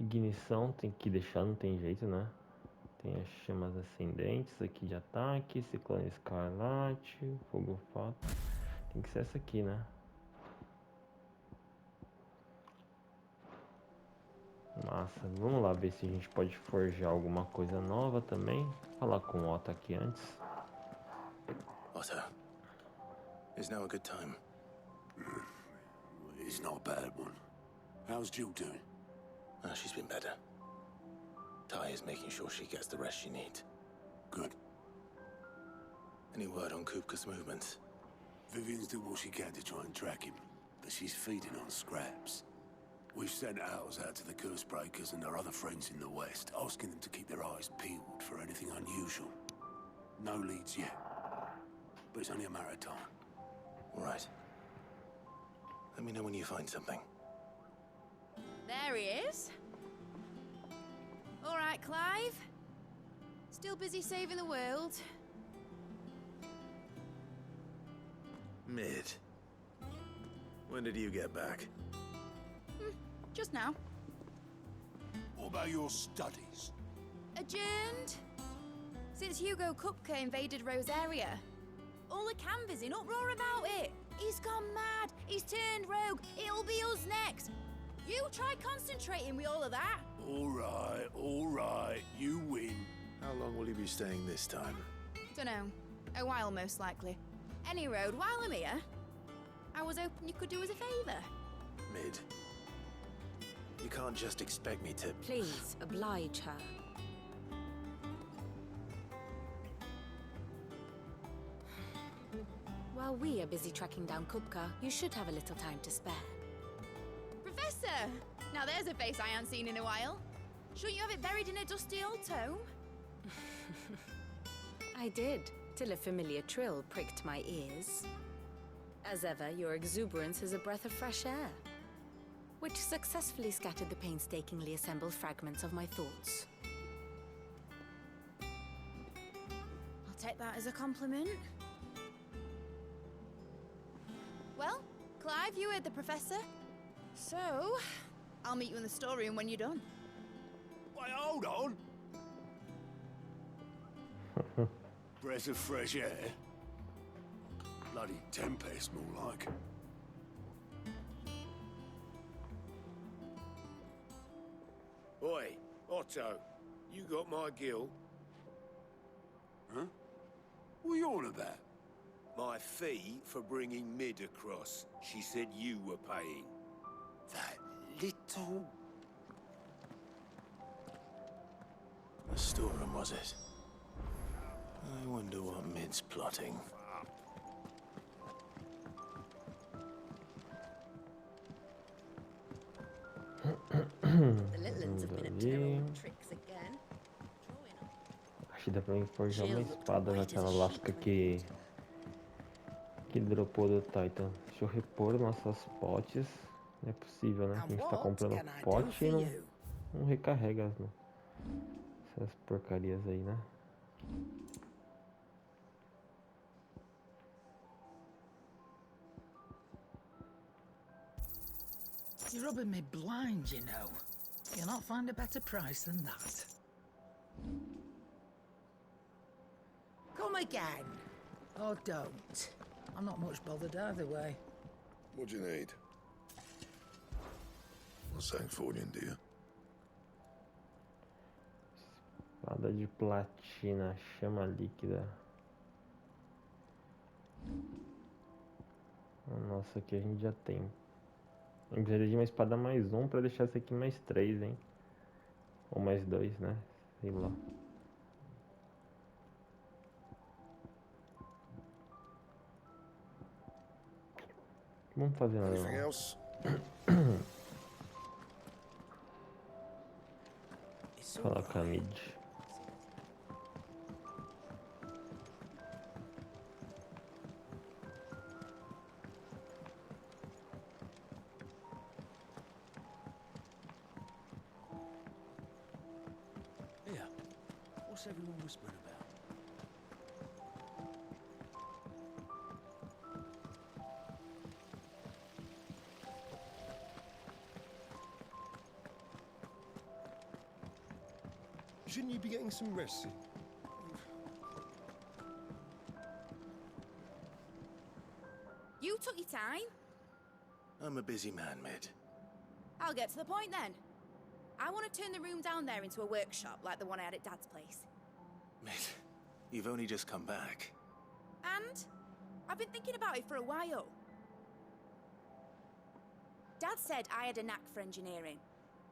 Ignição tem que deixar, não tem jeito, né? Tem as chamas ascendentes aqui de ataque, ciclone escarlate, fogo fato. Tem que ser essa aqui, né? Massa, vamos lá ver se a gente pode forjar alguma coisa nova também. Vou falar com o Otto aqui antes. Otto, is now a good time? It's not a bad one. How's Jill doing? She's been better. Ty is making sure she gets the rest she needs. Good. Any word on Kupka's movements? Vivian's doing what she can to try and track him, but she's feeding on scraps. We've sent ours out to the curse breakers and our other friends in the west, asking them to keep their eyes peeled for anything unusual. No leads yet, but it's only a matter of time. All right. Let me know when you find something. There he is. All right, Clive. Still busy saving the world. Mid. When did you get back? Just now. What about your studies? Adjourned. Since Hugo Kupka invaded Rosaria. All the canvassing in uproar about it. He's gone mad. He's turned rogue. It'll be us next. You try concentrating with all of that. All right. You win. How long will you be staying this time? Dunno. A while, most likely. Any road, while I'm here, I was hoping you could do us a favour. Mid. You can't just expect me to... Please, oblige her. While we are busy tracking down Kupka, you should have a little time to spare. Professor! Now there's a face I haven't seen in a while. Shouldn't you have it buried in a dusty old tome? I did, till a familiar trill pricked my ears. As ever, your exuberance is a breath of fresh air, which successfully scattered the painstakingly assembled fragments of my thoughts. I'll take that as a compliment. Well, Clive, you heard the Professor. So, I'll meet you in the storeroom when you're done. Wait, hold on. Breath of fresh air. Bloody tempest, more like. Oi, Otto, you got my gill? Huh? What are you on about? My fee for bringing Mid across. She said you were paying. That little... The storeroom, was it? I wonder what Mid's plotting. The little ones have been up to their old tricks again. Acho que dá pra mim forjar uma espada naquela lasca que dropou do Titan. Deixa eu repor nossas potes. Não é possível, né? A gente tá comprando pote e não recarrega essas porcarias aí, né? You're rubbing me blind, you know. You'll not find a better price than that. Come again. Or don't. I'm not much bothered either way. What do you need? What's that for you, dear? Espada de platina, chama líquida. Nossa, aqui a gente já tem. Eu precisaria de uma espada mais um pra deixar essa aqui mais 3, hein? Ou mais 2, né? Sei lá. Vamos fazer Anything else? Coloca a mid. Yeah. What's everyone whispering about? Shouldn't you be getting some rest? You took your time. I'm a busy man, Mid. I'll get to the point then. I want to turn the room down there into a workshop like the one I had at Dad's place. Mid, you've only just come back. And I've been thinking about it for a while. Dad said I had a knack for engineering.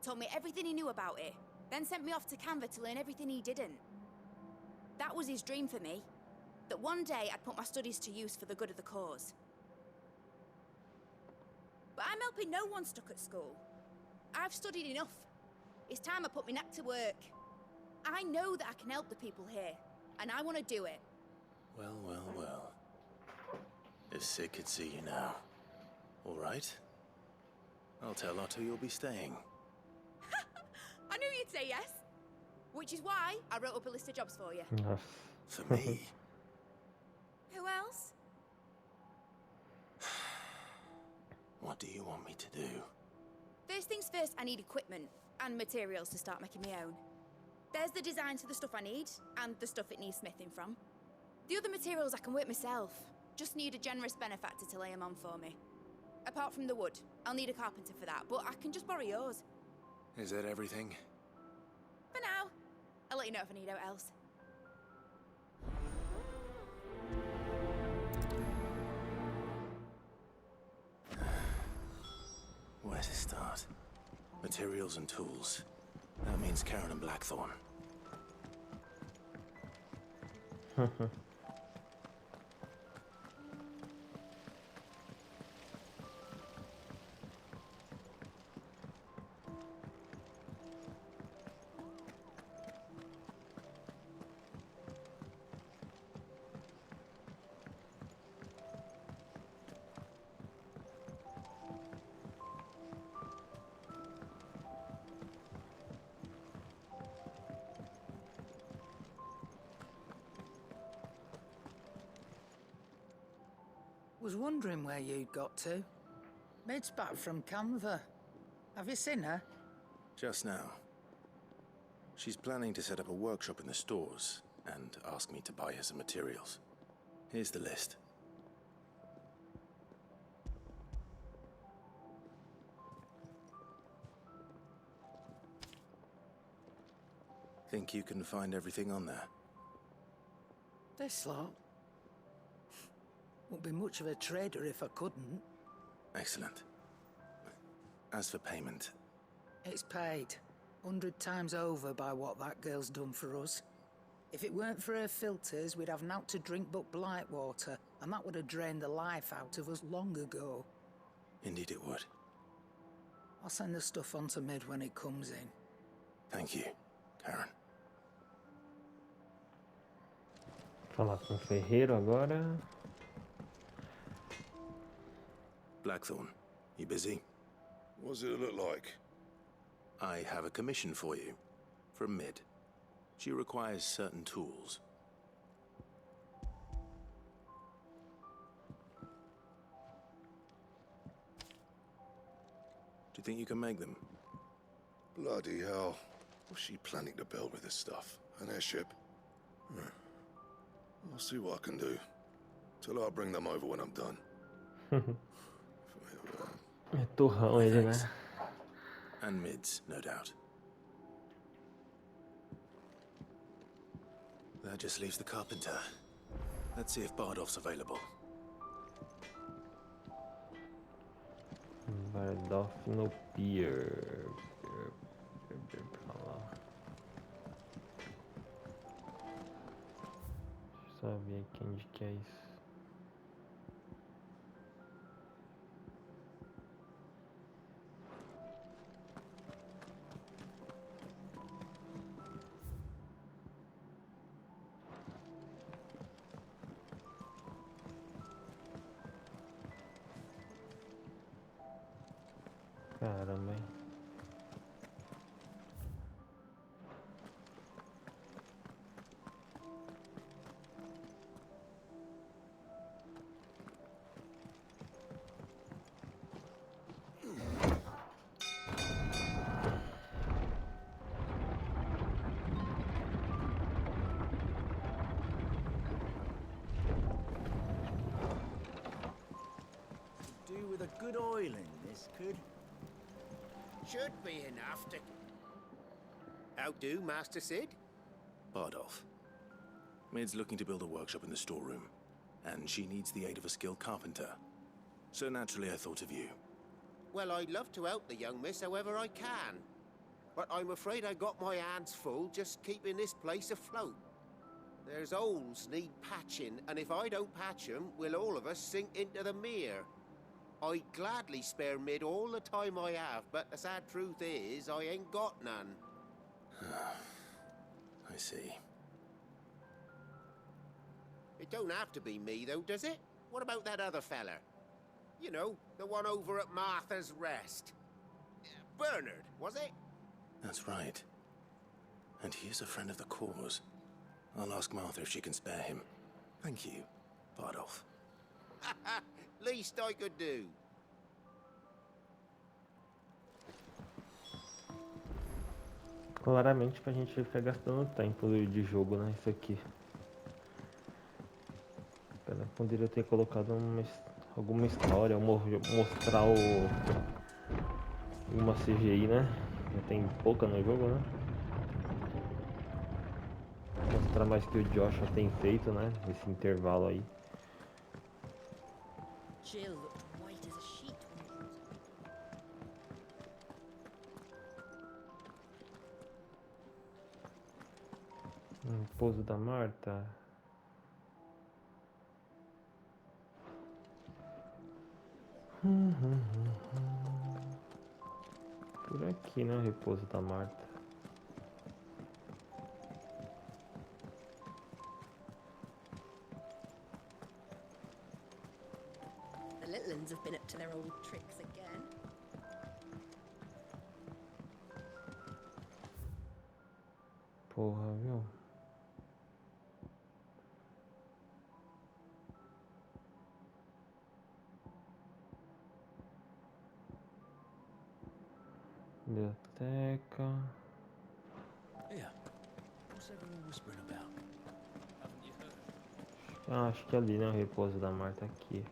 Told me everything he knew about it. Then sent me off to Canva to learn everything he didn't. That was his dream for me. That one day I'd put my studies to use for the good of the cause. But I'm helping no one stuck at school. I've studied enough. It's time I put my knack to work. I know that I can help the people here, and I want to do it. Well, well, well. If Sid could see you now. All right. I'll tell Otto you'll be staying. I knew you'd say yes. Which is why I wrote up a list of jobs for you. For me? Who else? What do you want me to do? First things first, I need equipment and materials to start making my own. There's the designs for the stuff I need, and the stuff it needs smithing from. The other materials I can work myself. Just need a generous benefactor to lay them on for me. Apart from the wood, I'll need a carpenter for that, but I can just borrow yours. Is that everything? For now. I'll let you know if I need out else. Where to start? Materials and tools. That means Karen and Blackthorn. Was wondering where you'd got to. Mid's back from Canva. Have you seen her? Just now. She's planning to set up a workshop in the stores and ask me to buy her some materials. Here's the list. Think you can find everything on there? This lot? Wouldn't be much of a trader if I couldn't. Excellent. As for payment... It's paid. 100 times over by what that girl's done for us. If it weren't for her filters, we'd have naught to drink but blight water, and that would have drained the life out of us long ago. Indeed it would. I'll send the stuff on to Mid when it comes in. Thank you, Karen. Falar com o ferreiro agora. Blackthorn, you busy? What does it look like? I have a commission for you. From Mid. She requires certain tools. Do you think you can make them? Bloody hell. What's she planning to build with this stuff? An airship? I'll see what I can do. Tell her I'll bring them over when I'm done. É turrão ele, né? And Mid's, no doubt. That just leaves the carpenter. Let's see if Bardolph's available. Bardolph no pier. Pra lá. Deixa eu só ver aqui onde que é isso. Caramba, hein? Do with a good oiling, this could. Should be enough to... How do, Master Sid? Bardolph. Mid's looking to build a workshop in the storeroom, and she needs the aid of a skilled carpenter. So naturally I thought of you. Well, I'd love to help the young miss however I can. But I'm afraid I got my hands full just keeping this place afloat. There's holes need patching, and if I don't patch them, we'll all of us sink into the mere. I'd gladly spare Mid all the time I have, but the sad truth is, I ain't got none. I see. It don't have to be me, though, does it? What about that other fella? You know, the one over at Martha's Rest. Bernard, was it? That's right. And he is a friend of the cause. I'll ask Martha if she can spare him. Thank you, Bardolph. Least I could do. Claramente pra gente ficar gastando tempo de jogo, né? Isso aqui. Pera, poderia ter colocado alguma história, mostrar uma CGI, né? Já tem pouca no jogo, né? Mostrar mais que o Josh já tem feito, né? Esse intervalo aí. Jill looked white as a sheet when Pouso da Marta. Por aqui, né? Repouso da Marta. The little ones have been up to their old tricks again. Porra, viu? Biblioteca. Yeah. What's everyone whispering about? Haven't you heard? Ah, acho que ali, né? O repouso da Marta aqui.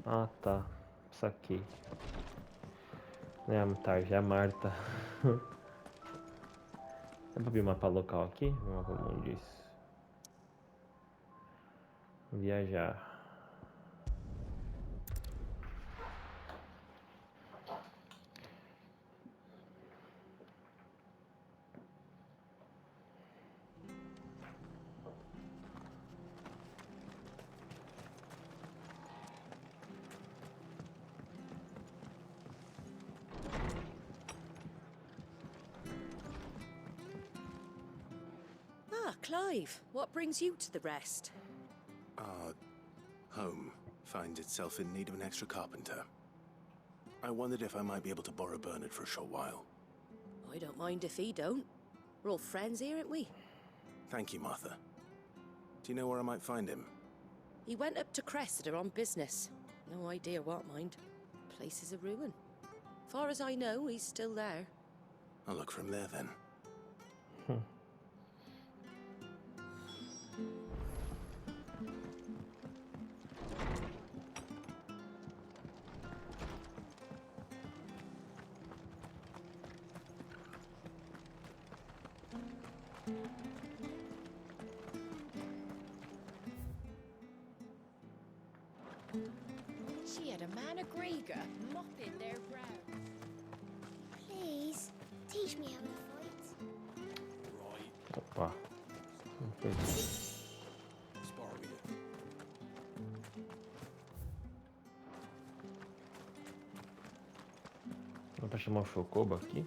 Ah, tá. Saquei. Não é a tarde, é a Marta. Dá pra abrir o mapa local aqui? O mapa mundo disso. Viajar. Ah, Clive, what brings you to the rest? Our home finds itself in need of an extra carpenter. I wondered if I might be able to borrow Bernard for a short while. I don't mind if he don't. We're all friends here, aren't we? Thank you, Martha. Do you know where I might find him? He went up to Cressida on business. No idea what, mind. Place is a ruin. Far as I know, he's still there. I'll look for him there then. She had a man of Grieger mopping their ground. Please, teach me how to fight. Opa. Spar with you. Dá pra chamar o Chocobo aqui?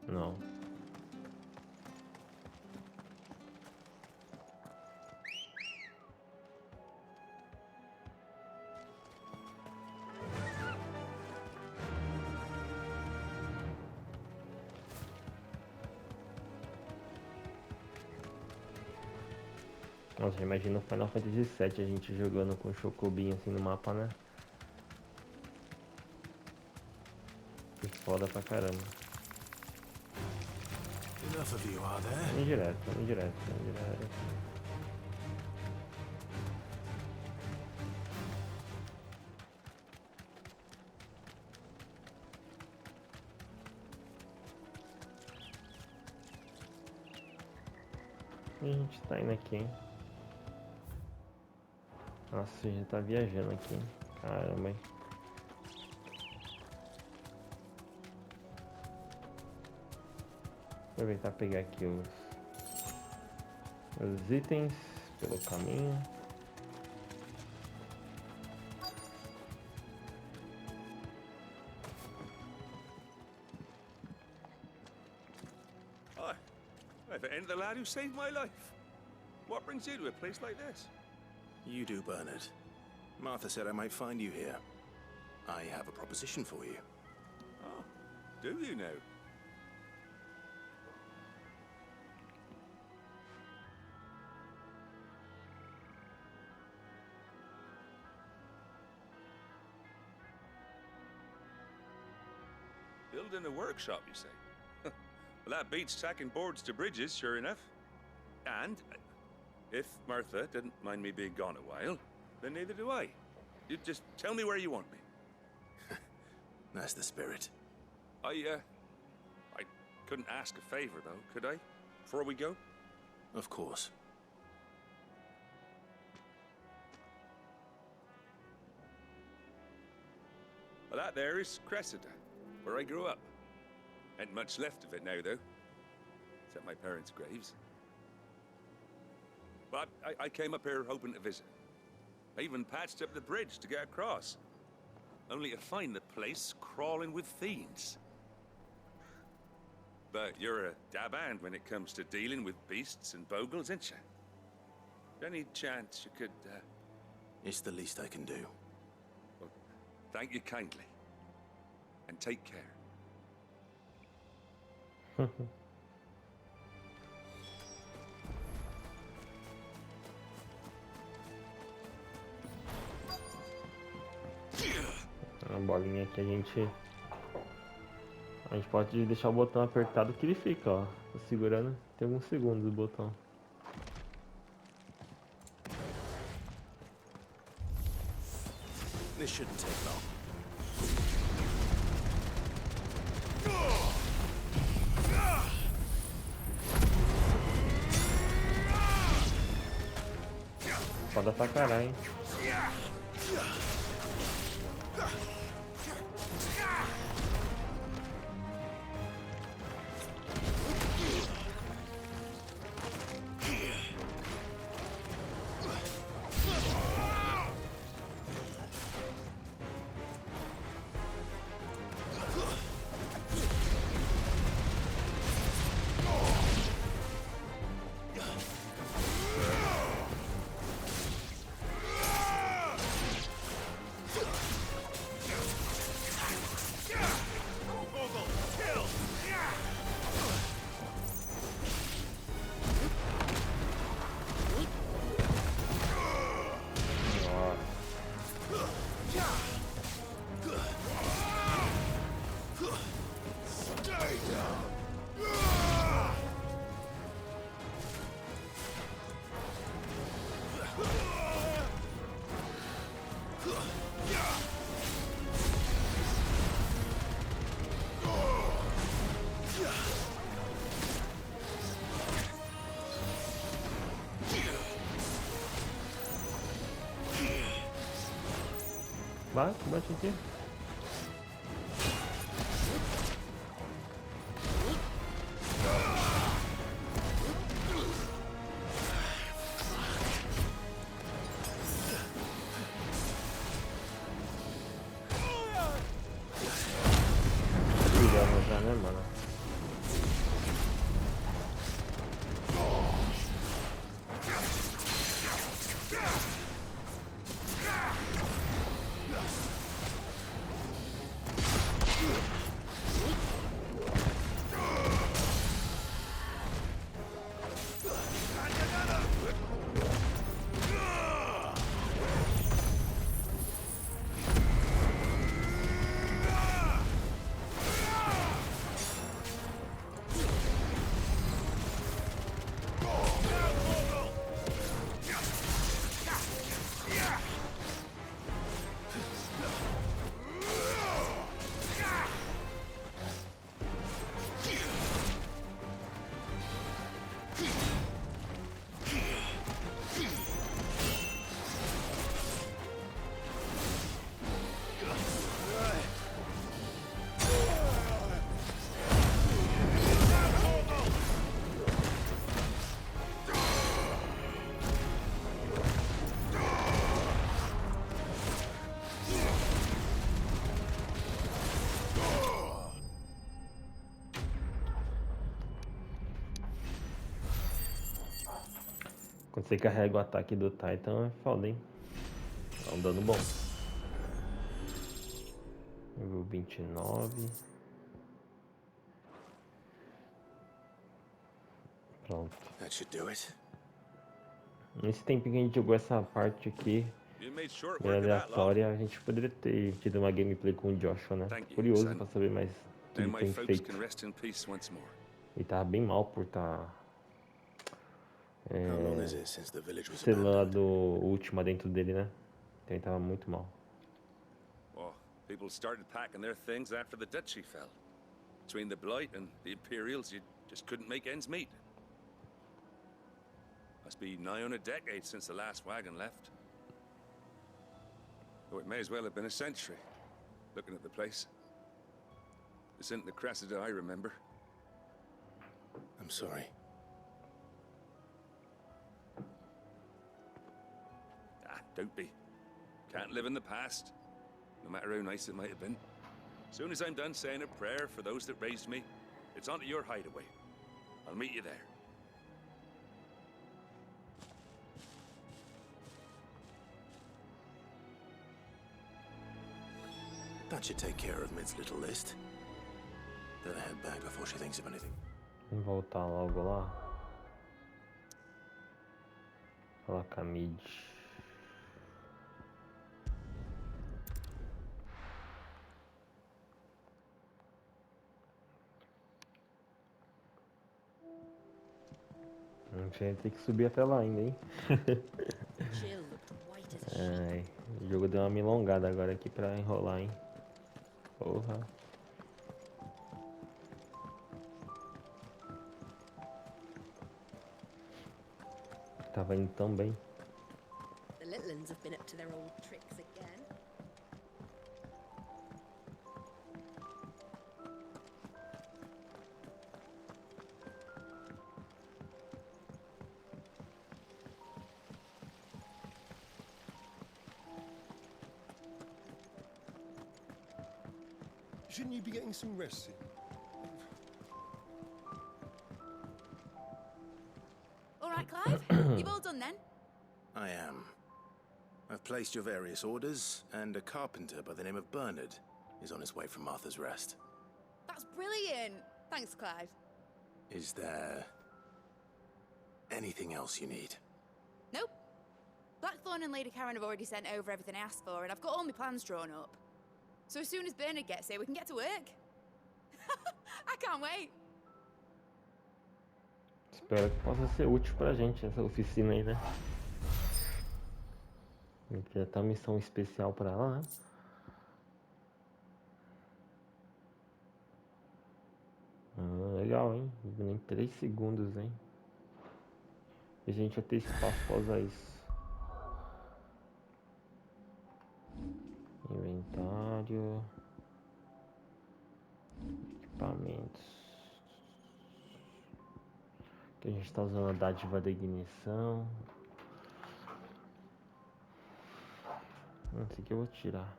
Não. Nossa, imagina o Final Fantasy VII a gente jogando com o Chocobinho assim no mapa, né? Que foda pra caramba. Enough of you, are there? Indireto. E a gente tá indo aqui, hein? Nossa, já tá viajando aqui, hein? Caramba, hein? Aproveitar e pegar aqui os itens pelo caminho. Hi. I've ain't the lad who saved my life. What brings you to a place like this? You do, Bernard. Martha said I might find you here. I have a proposition for you. Oh, do you now? Building a workshop, you say? Well, that beats tacking boards to bridges, sure enough. And if Martha didn't mind me being gone a while, then neither do I. You just tell me where you want me. That's the spirit. I couldn't ask a favor, though, could I? Before we go? Of course. Well, that there is Cressida, where I grew up. Ain't much left of it now, though. Except my parents' graves. But I came up here hoping to visit. I even patched up the bridge to get across. Only to find the place crawling with fiends. But you're a dab hand when it comes to dealing with beasts and bogles, ain't you? Any chance you could, It's the least I can do. Well, thank you kindly. And take care. A bolinha aqui a gente pode deixar o botão apertado que ele fica, ó. Tô segurando, tem alguns segundos o botão. This shouldn't take long. Foda pra caralho, hein? Bate aqui. Já, né, mano? Quando você carrega o ataque do Titan é foda, hein? É um dano bom. Nível 29. Pronto. Nesse tempo que a gente jogou essa parte aqui, bem aleatória, a gente poderia ter tido uma gameplay com o Joshua, né? Curioso pra saber mais o que ele tem feito. Ele tava bem mal por estar selando o último dentro dele, né? Então ele tava muito mal. People started packing their things after the duchy fell. Between the Blight and the Imperials, you just couldn't make ends meet. Must be nigh on a decade since the last wagon left. Though it may as well have been a century, looking at the place. This isn't the Cressida I remember. I'm sorry. Don't be. Can't live in the past, no matter how nice it might have been. As soon as I'm done saying a prayer for those that raised me, it's onto your hideaway. I'll meet you there. That should take care of Mid's little list. Better head back before she thinks of anything. Vamos voltar logo lá. Falar com a Mid. A gente vai ter que subir até lá ainda, hein? O jogo deu uma milongada agora aqui pra enrolar, hein? Porra. Tava indo tão bem. The little ones have been up to their old tricks again. Shouldn't you be getting some rest soon? All right, Clive. You've all done then? I am. I've placed your various orders, and a carpenter by the name of Bernard is on his way from Martha's Rest. That's brilliant. Thanks, Clive. Is there anything else you need? Nope. Blackthorn and Lady Karen have already sent over everything I asked for, and I've got all my plans drawn up. So as soon as Bernard gets here, we can get to work. I can't wait. Espero que possa ser útil pra gente essa oficina aí, né? Já tá uma missão especial pra ela, né? Legal, hein? Nem 3 segundos, hein? E a gente vai ter espaço pra usar isso. Inventário. Equipamentos. Aqui a gente tá usando a dádiva da ignição. Esse aqui eu vou tirar.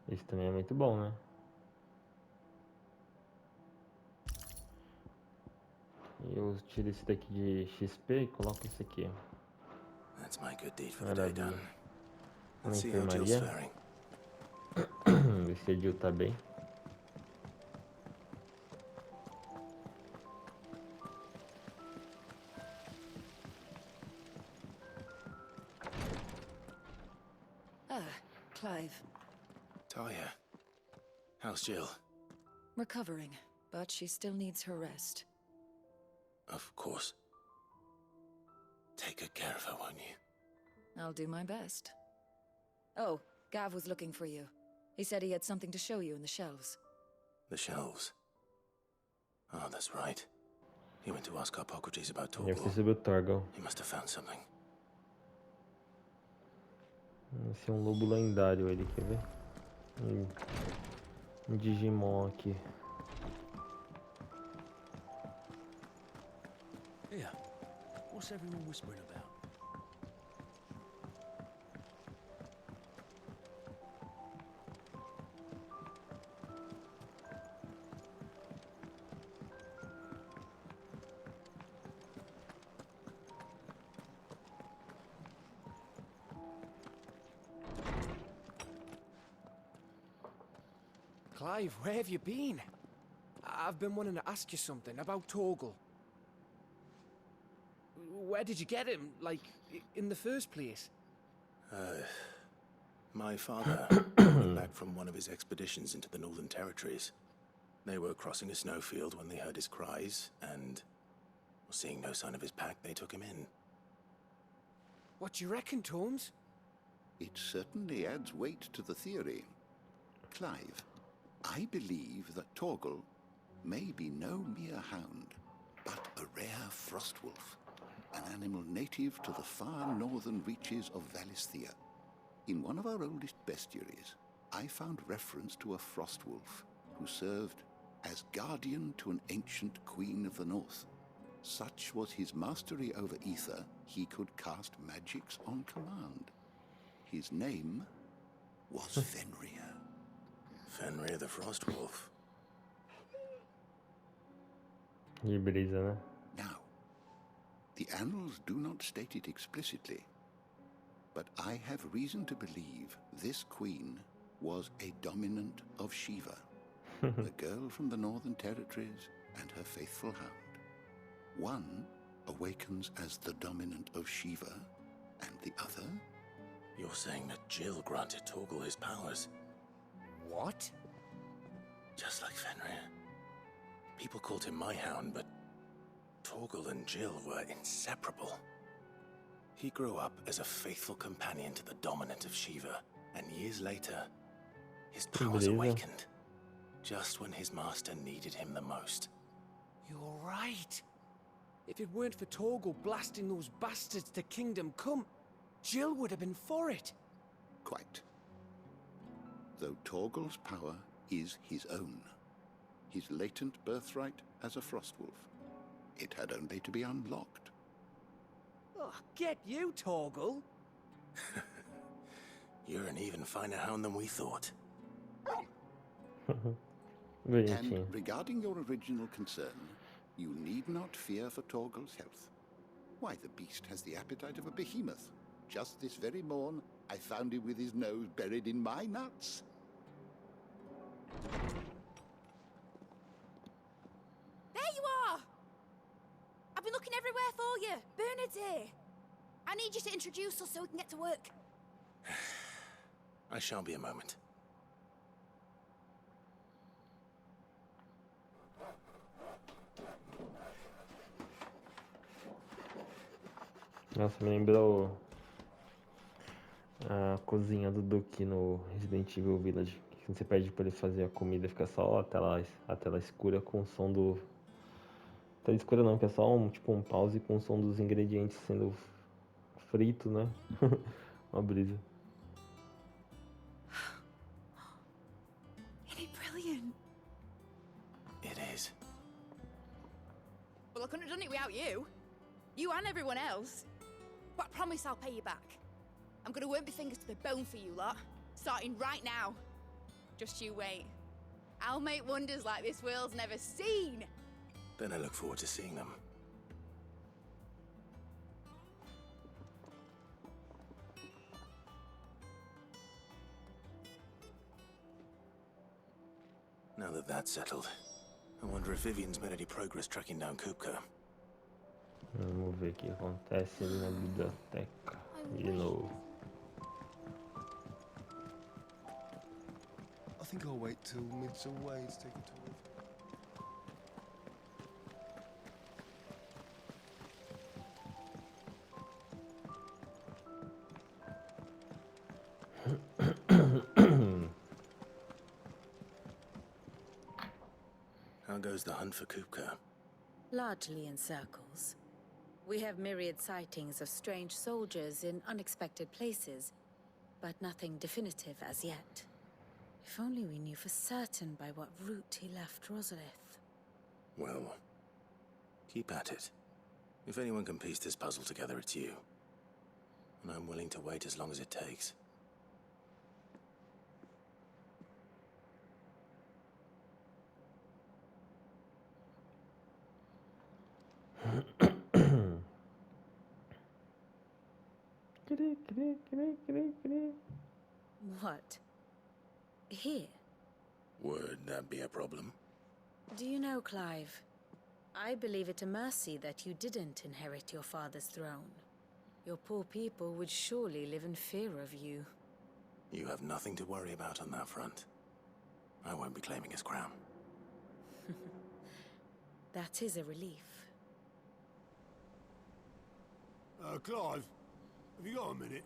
Esse também é muito bom, né? Eu tiro esse daqui de XP e coloco esse aqui. That's my good deed for the day done. Na Let's see how Jill's enfermaria. faring. Ver se a Jill tá bem. Clive. Talia, how's Jill? Recovering, but she still needs her rest. Of course. Take good care of her, won't you? I'll do my best. Oh, Gav was looking for you. He said he had something to show you in the shelves. The shelves. Oh, that's right. He went to ask Hippocrates about Eu Torgal. preciso do Torgal. He must have found something. Esse é um lobo lendário, ele quer ver? Um Digimon aqui. Here, what's everyone whispering about? Clive, where have you been? I've been wanting to ask you something about Torgal. Where did you get him, like, in the first place? My father came back from one of his expeditions into the Northern Territories. They were crossing a snowfield when they heard his cries, and seeing no sign of his pack, they took him in. What do you reckon, Tomes? It certainly adds weight to the theory. Clive, I believe that Torgal may be no mere hound, but a rare frostwolf, an animal native to the far northern reaches of Valisthea. In one of our oldest bestiaries, I found reference to a frostwolf who served as guardian to an ancient queen of the north. Such was his mastery over ether, he could cast magics on command. His name was Fenrir. Fenrir the Frostwolf. Que brisa, né? Now, the annals do not state it explicitly, but I have reason to believe this queen was a dominant of Shiva, the girl from the Northern Territories and her faithful hound. One awakens as the dominant of Shiva, and the other... You're saying that Jill granted Torgal his powers? What? Just like Fenrir. People called him my hound, but Torgal and Jill were inseparable. He grew up as a faithful companion to the dominant of Shiva, and years later, his powers awakened, just when his master needed him the most. You're right. If it weren't for Torgal blasting those bastards to Kingdom Come, Jill would have been for it. Quite. Though Torgal's power is his own, his latent birthright as a Frostwolf, it had only to be unlocked. Oh, get you, Torgal! You're an even finer hound than we thought. And regarding your original concern, you need not fear for Torgal's health. Why, the beast has the appetite of a behemoth. Just this very morn, I found him with his nose buried in my nuts. There you are! I've been looking everywhere for you. Bernard's here. I need you to introduce us so we can get to work. I shall be a moment. Nossa, me lembrou a cozinha do Duke no Resident Evil Village. Que você pede pra ele fazer a comida, fica só a tela escura com o som do tela escura não, que é só tipo um pause com o som dos ingredientes sendo frito, né? Uma brisa. Isn't it brilliant? It is. Well, I couldn't have done it without you. You and everyone else. But I promise I'll pay you back. I'm gonna work my fingers to the bone for you lot. Starting right now. Just you wait. I'll make wonders like this world's never seen. Then I look forward to seeing them. Now that that's settled, I wonder if Vivian's made any progress tracking down Kupka. Vamos ver o que acontece ali na biblioteca de novo. I think I'll wait till Mid's away to take a tour. How goes the hunt for Kupka? Largely in circles. We have myriad sightings of strange soldiers in unexpected places, but nothing definitive as yet. If only we knew for certain by what route he left Rosalith. Well, keep at it. If anyone can piece this puzzle together, it's you. And I'm willing to wait as long as it takes. What? Here? Would that be a problem? Do you know, Clive? I believe it a mercy that you didn't inherit your father's throne. Your poor people would surely live in fear of you. You have nothing to worry about on that front. I won't be claiming his crown. That is a relief. Clive, have you got a minute?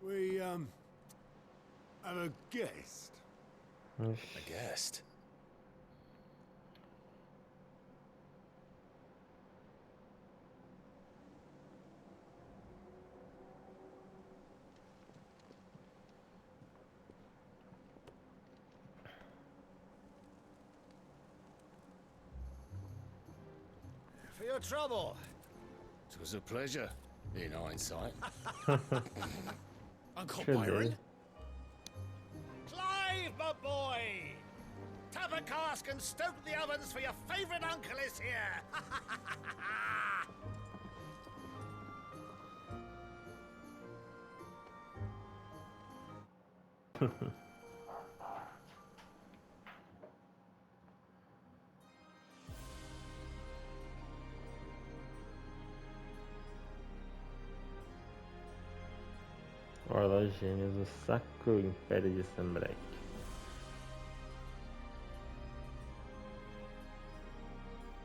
We, have a guest. A guest? For your trouble. It was a pleasure, in hindsight. Uncle Byron? Clive, my boy! Tap a cask and stoke the ovens for your favorite uncle is here! Orla Gêmeos, o Sacro Império de Sambrek.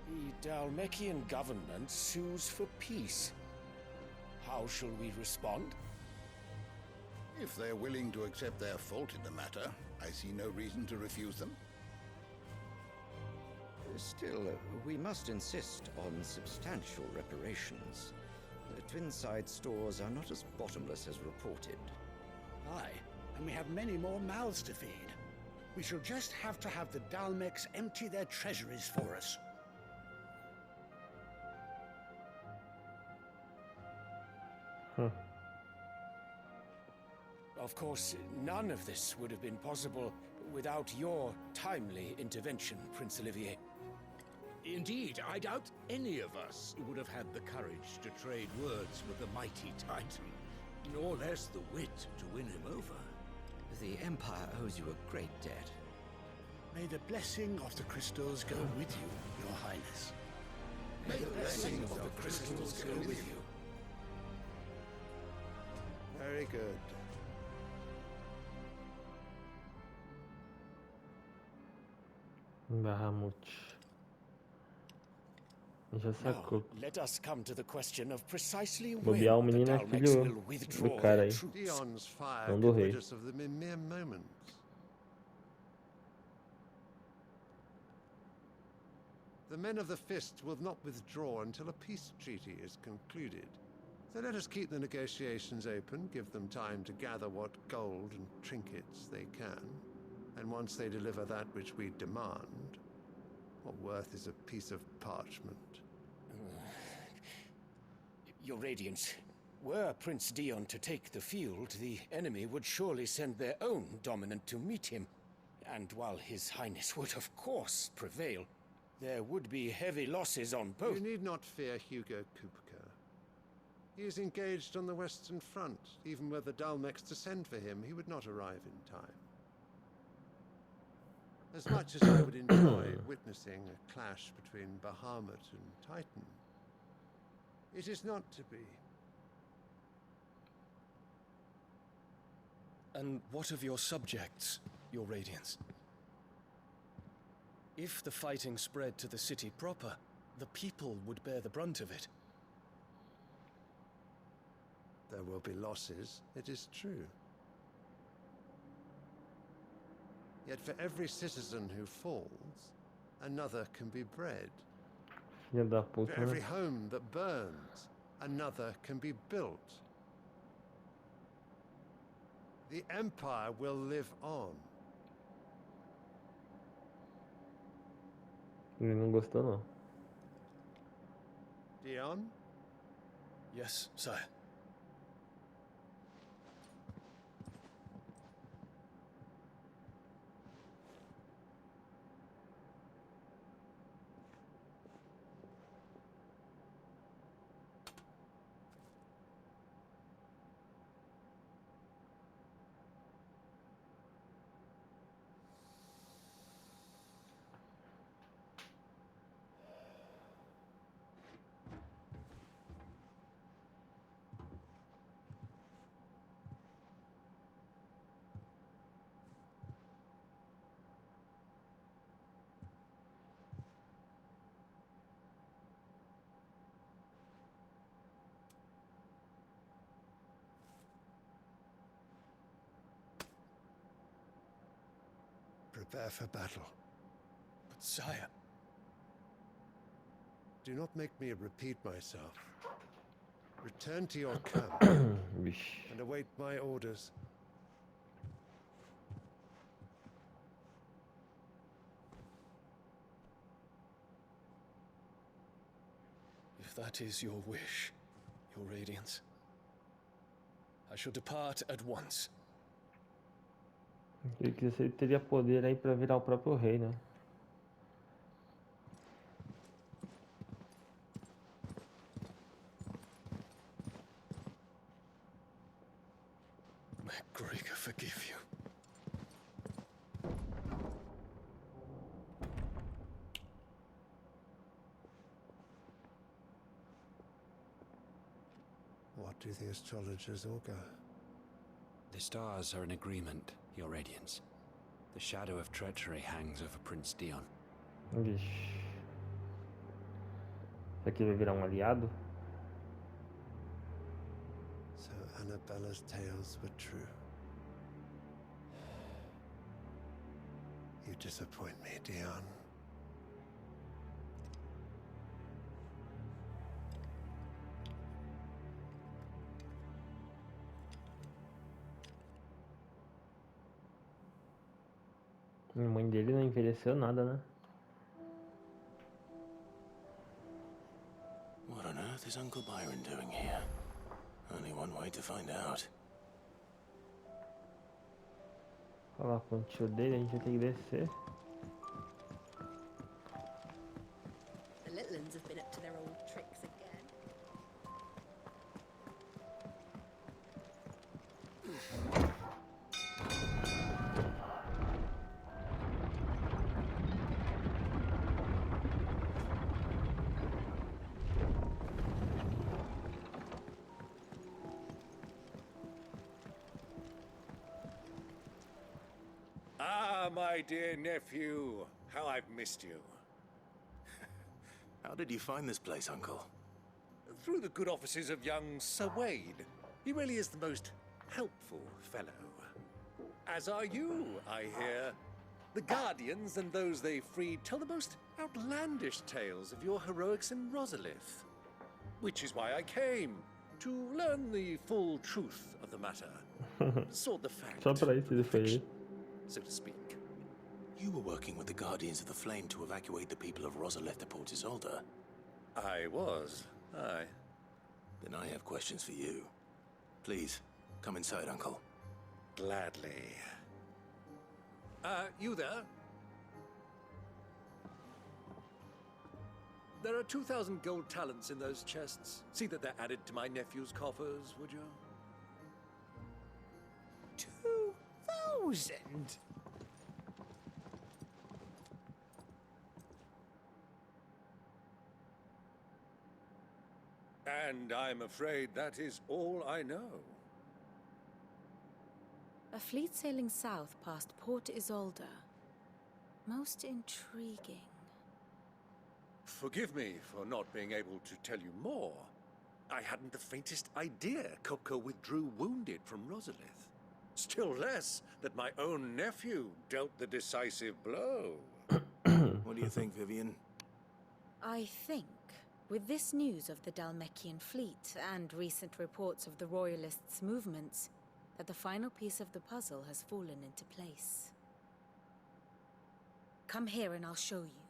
The Dalmekian government sues for peace. How shall we respond? If they're willing to accept their fault in the matter, I see no reason to refuse them. Still, we must insist on substantial reparations. The Twinside stores are not as bottomless as reported. Aye, and we have many more mouths to feed. We shall just have to have the Dalmecs empty their treasuries for us. Of course, none of this would have been possible without your timely intervention, Prince Olivier. Indeed, I doubt any of us would have had the courage to trade words with the mighty Titan, nor less the wit to win him over. The Empire owes you a great debt. May the blessing of the crystals go with you, Your Highness. May the blessing of the crystals go with you. Very good. Bahamut. Já sacou. Let us come to the question of precisely Bobear o when the menino é Dalmecs filho will withdraw do cara aí. their troops. Dion's fire Não do could rei. rid us of them in mere moments. The men of the Fist will not withdraw until a peace treaty is concluded. So let us keep the negotiations open, give them time to gather what gold and trinkets they can. And once they deliver that which we demand, what worth is a piece of parchment? Your Radiance, were Prince Dion to take the field, the enemy would surely send their own dominant to meet him. And while His Highness would of course prevail, there would be heavy losses on both. You need not fear Hugo Kupka. He is engaged on the Western Front. Even were the Dalmex to send for him, he would not arrive in time. As much as I would enjoy witnessing a clash between Bahamut and Titan, it is not to be. And what of your subjects, Your Radiance? If the fighting spread to the city proper, the people would bear the brunt of it. There will be losses, it is true. Yet for every citizen who falls, another can be bred. For every home that burns, another can be built. The Empire will live on. Ele não gostou, não. Dion? Yes, sire. Prepare for battle. But sire... Do not make me repeat myself. Return to your camp and await my orders. If that is your wish, Your Radiance, I shall depart at once. Ele quisesse, ele teria poder aí pra virar o próprio rei, né? May Gregor forgive you. What do the astrologers augur? The stars are in agreement, Your Radiance. The shadow of treachery hangs over Prince Dion. Vixe. Isso aqui vai virar aliado? So Annabella's tales were true. You disappoint me, Dion. A mãe dele não envelheceu nada, né? What on earth is Uncle Byron doing here? Only one way to find out. Olha lá, com o tio dele, a gente vai ter que descer. The little ones have been up to their old tricks again. Ah, my dear nephew, how I've missed you. How did you find this place, Uncle? Through the good offices of young Sir Wade. He really is the most helpful fellow. As are you, I hear. The Guardians and those they freed tell the most outlandish tales of your heroics in Rosalith. Which is why I came, to learn the full truth of the matter. Sort the fact, Só pra isso ele foi aí. so to speak. You were working with the Guardians of the Flame to evacuate the people of Rosalith to Port Isolde. I was, aye. Then I have questions for you. Please, come inside, Uncle. Gladly. You there? There are 2,000 gold talents in those chests. See that they're added to my nephew's coffers, would you? 2,000? And I'm afraid that is all I know. A fleet sailing south past Port Isolde. Most intriguing. Forgive me for not being able to tell you more. I hadn't the faintest idea Kupka withdrew wounded from Rosalith. Still less that my own nephew dealt the decisive blow. What do you think, Vivian? I think, with this news of the Dalmekian fleet and recent reports of the Royalists' movements, that the final piece of the puzzle has fallen into place. Come here and I'll show you.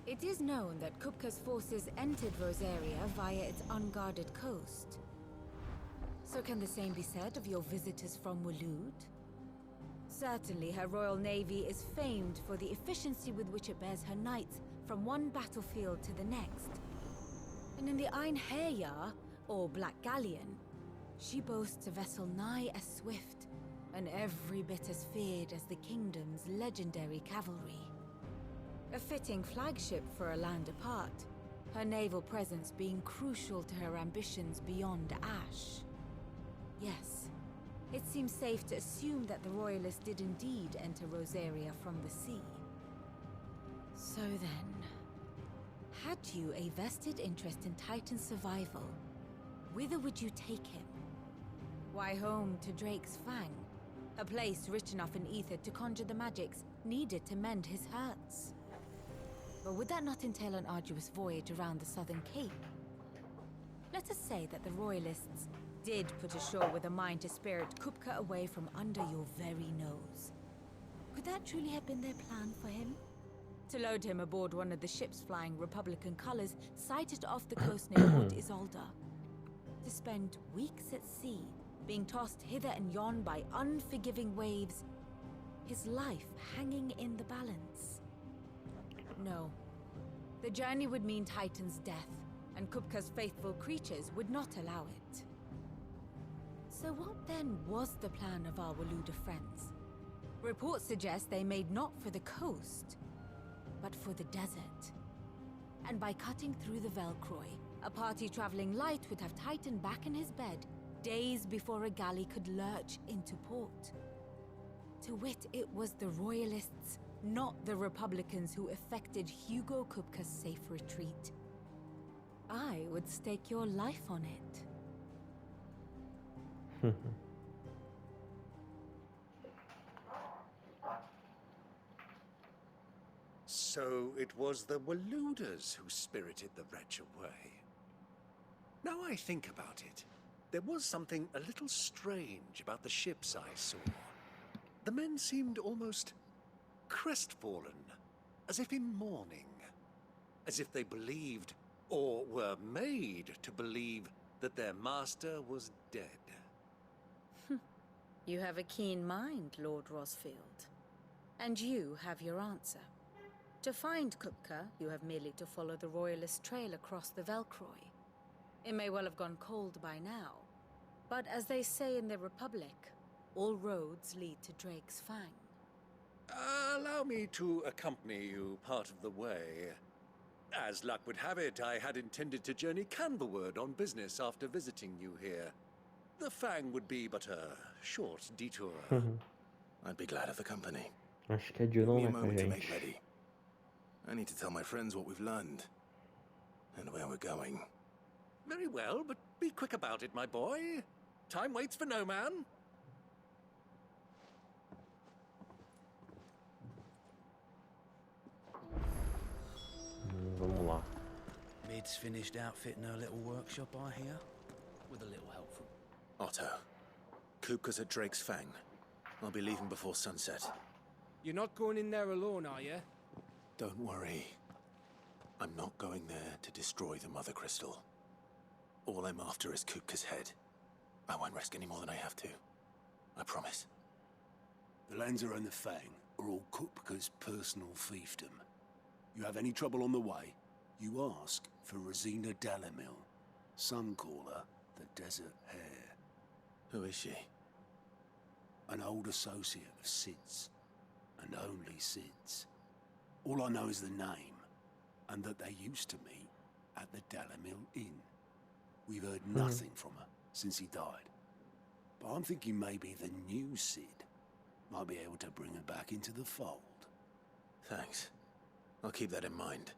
It is known that Kupka's forces entered Rosaria via its unguarded coast. So can the same be said of your visitors from Waloed? Certainly her royal navy is famed for the efficiency with which it bears her knights from one battlefield to the next. And in the Einherjar, or Black Galleon, she boasts a vessel nigh as swift and every bit as feared as the kingdom's legendary cavalry. A fitting flagship for a land apart, her naval presence being crucial to her ambitions beyond Ash. Yes, it seems safe to assume that the Royalists did indeed enter Rosaria from the sea. So then, had you a vested interest in Titan's survival, whither would you take him? Why, home to Drake's Fang, a place rich enough in ether to conjure the magics needed to mend his hurts. But would that not entail an arduous voyage around the southern cape? Let us say that the Royalists did put ashore with a mind to spirit Kupka away from under your very nose. Could that truly have been their plan for him? To load him aboard one of the ships flying Republican colors sighted off the coast near Port Isolde. To spend weeks at sea, being tossed hither and yon by unforgiving waves, his life hanging in the balance. No. The journey would mean Titan's death, and Kupka's faithful creatures would not allow it. So what then was the plan of our Waluda friends? Reports suggest they made not for the coast, but for the desert. And by cutting through the Velcroy, a party traveling light would have Titan back in his bed days before a galley could lurch into port. To wit, it was the Royalists, not the Republicans, who effected Hugo Kupka's safe retreat. I would stake your life on it. So it was the Waluders who spirited the wretch away. Now I think about it, there was something a little strange about the ships I saw. The men seemed almost crestfallen, as if in mourning, as if they believed, or were made to believe, that their master was dead. You have a keen mind, Lord Rosfield. And you have your answer. To find Kupka, you have merely to follow the Royalist trail across the Velcroy. It may well have gone cold by now, but as they say in the Republic, all roads lead to Drake's Fang. Allow me to accompany you part of the way. As luck would have it, I had intended to journey Canverward on business after visiting you here. The Fang would be but a short detour. I'd be glad of the company. Acho que é de Give me novo a com a moment to make gente. ready. I need to tell my friends what we've learned and where we're going. Very well, but be quick about it, my boy. Time waits for no man. Vamos lá. Mid's finished outfitting her little workshop, I hear. With a little help from... Otto, Kupka's at Drake's Fang. I'll be leaving before sunset. You're not going in there alone, are you? Don't worry. I'm not going there to destroy the Mother Crystal. All I'm after is Kupka's head. I won't risk any more than I have to. I promise. The Lancer and the Fang are all Kupka's personal fiefdom. You have any trouble on the way, you ask for Rosina Dalamil. Some call her the Desert Hare. Who is she? An old associate of Sid's, and only Sid's. All I know is the name, and that they used to meet at the Dalamil Inn. We've heard nothing from her since he died. But I'm thinking maybe the new Sid might be able to bring her back into the fold. Thanks. I'll keep that in mind.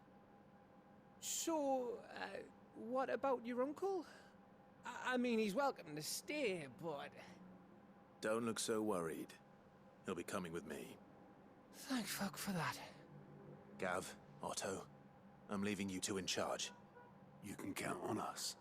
So, what about your uncle? I mean, he's welcome to stay, but... Don't look so worried. He'll be coming with me. Thank fuck for that. Gav, Otto, I'm leaving you two in charge. You can count on us.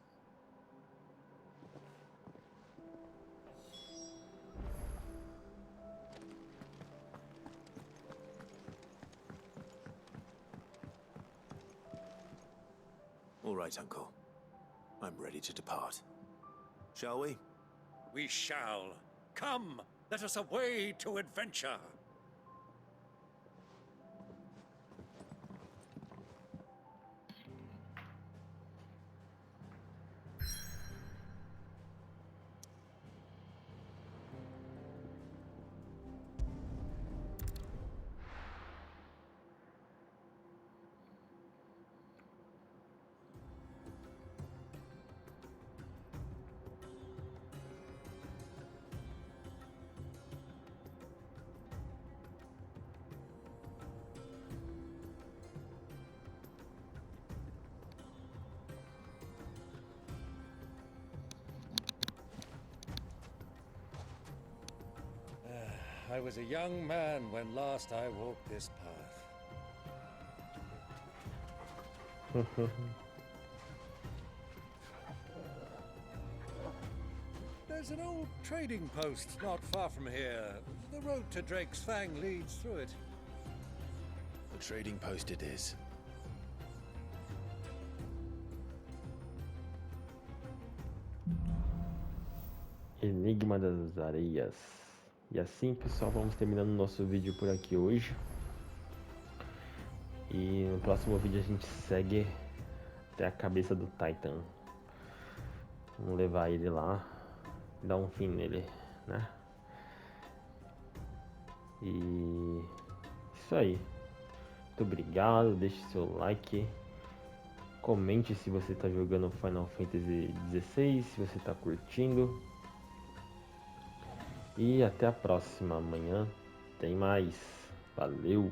All right, Uncle. I'm ready to depart. Shall we? We shall. Come, let us away to adventure. I was a young man when last I walked this path. There's an old trading post not far from here. The road to Drake's Fang leads through it. The trading post it is. Enigma das Areias. E assim, pessoal, vamos terminando o nosso vídeo por aqui hoje. E no próximo vídeo a gente segue até a cabeça do Titan. Vamos levar ele lá, dar um fim nele, né? E isso aí. Muito obrigado, deixe seu like. Comente se você está jogando Final Fantasy XVI, se você está curtindo. E até a próxima. Amanhã tem mais. Valeu!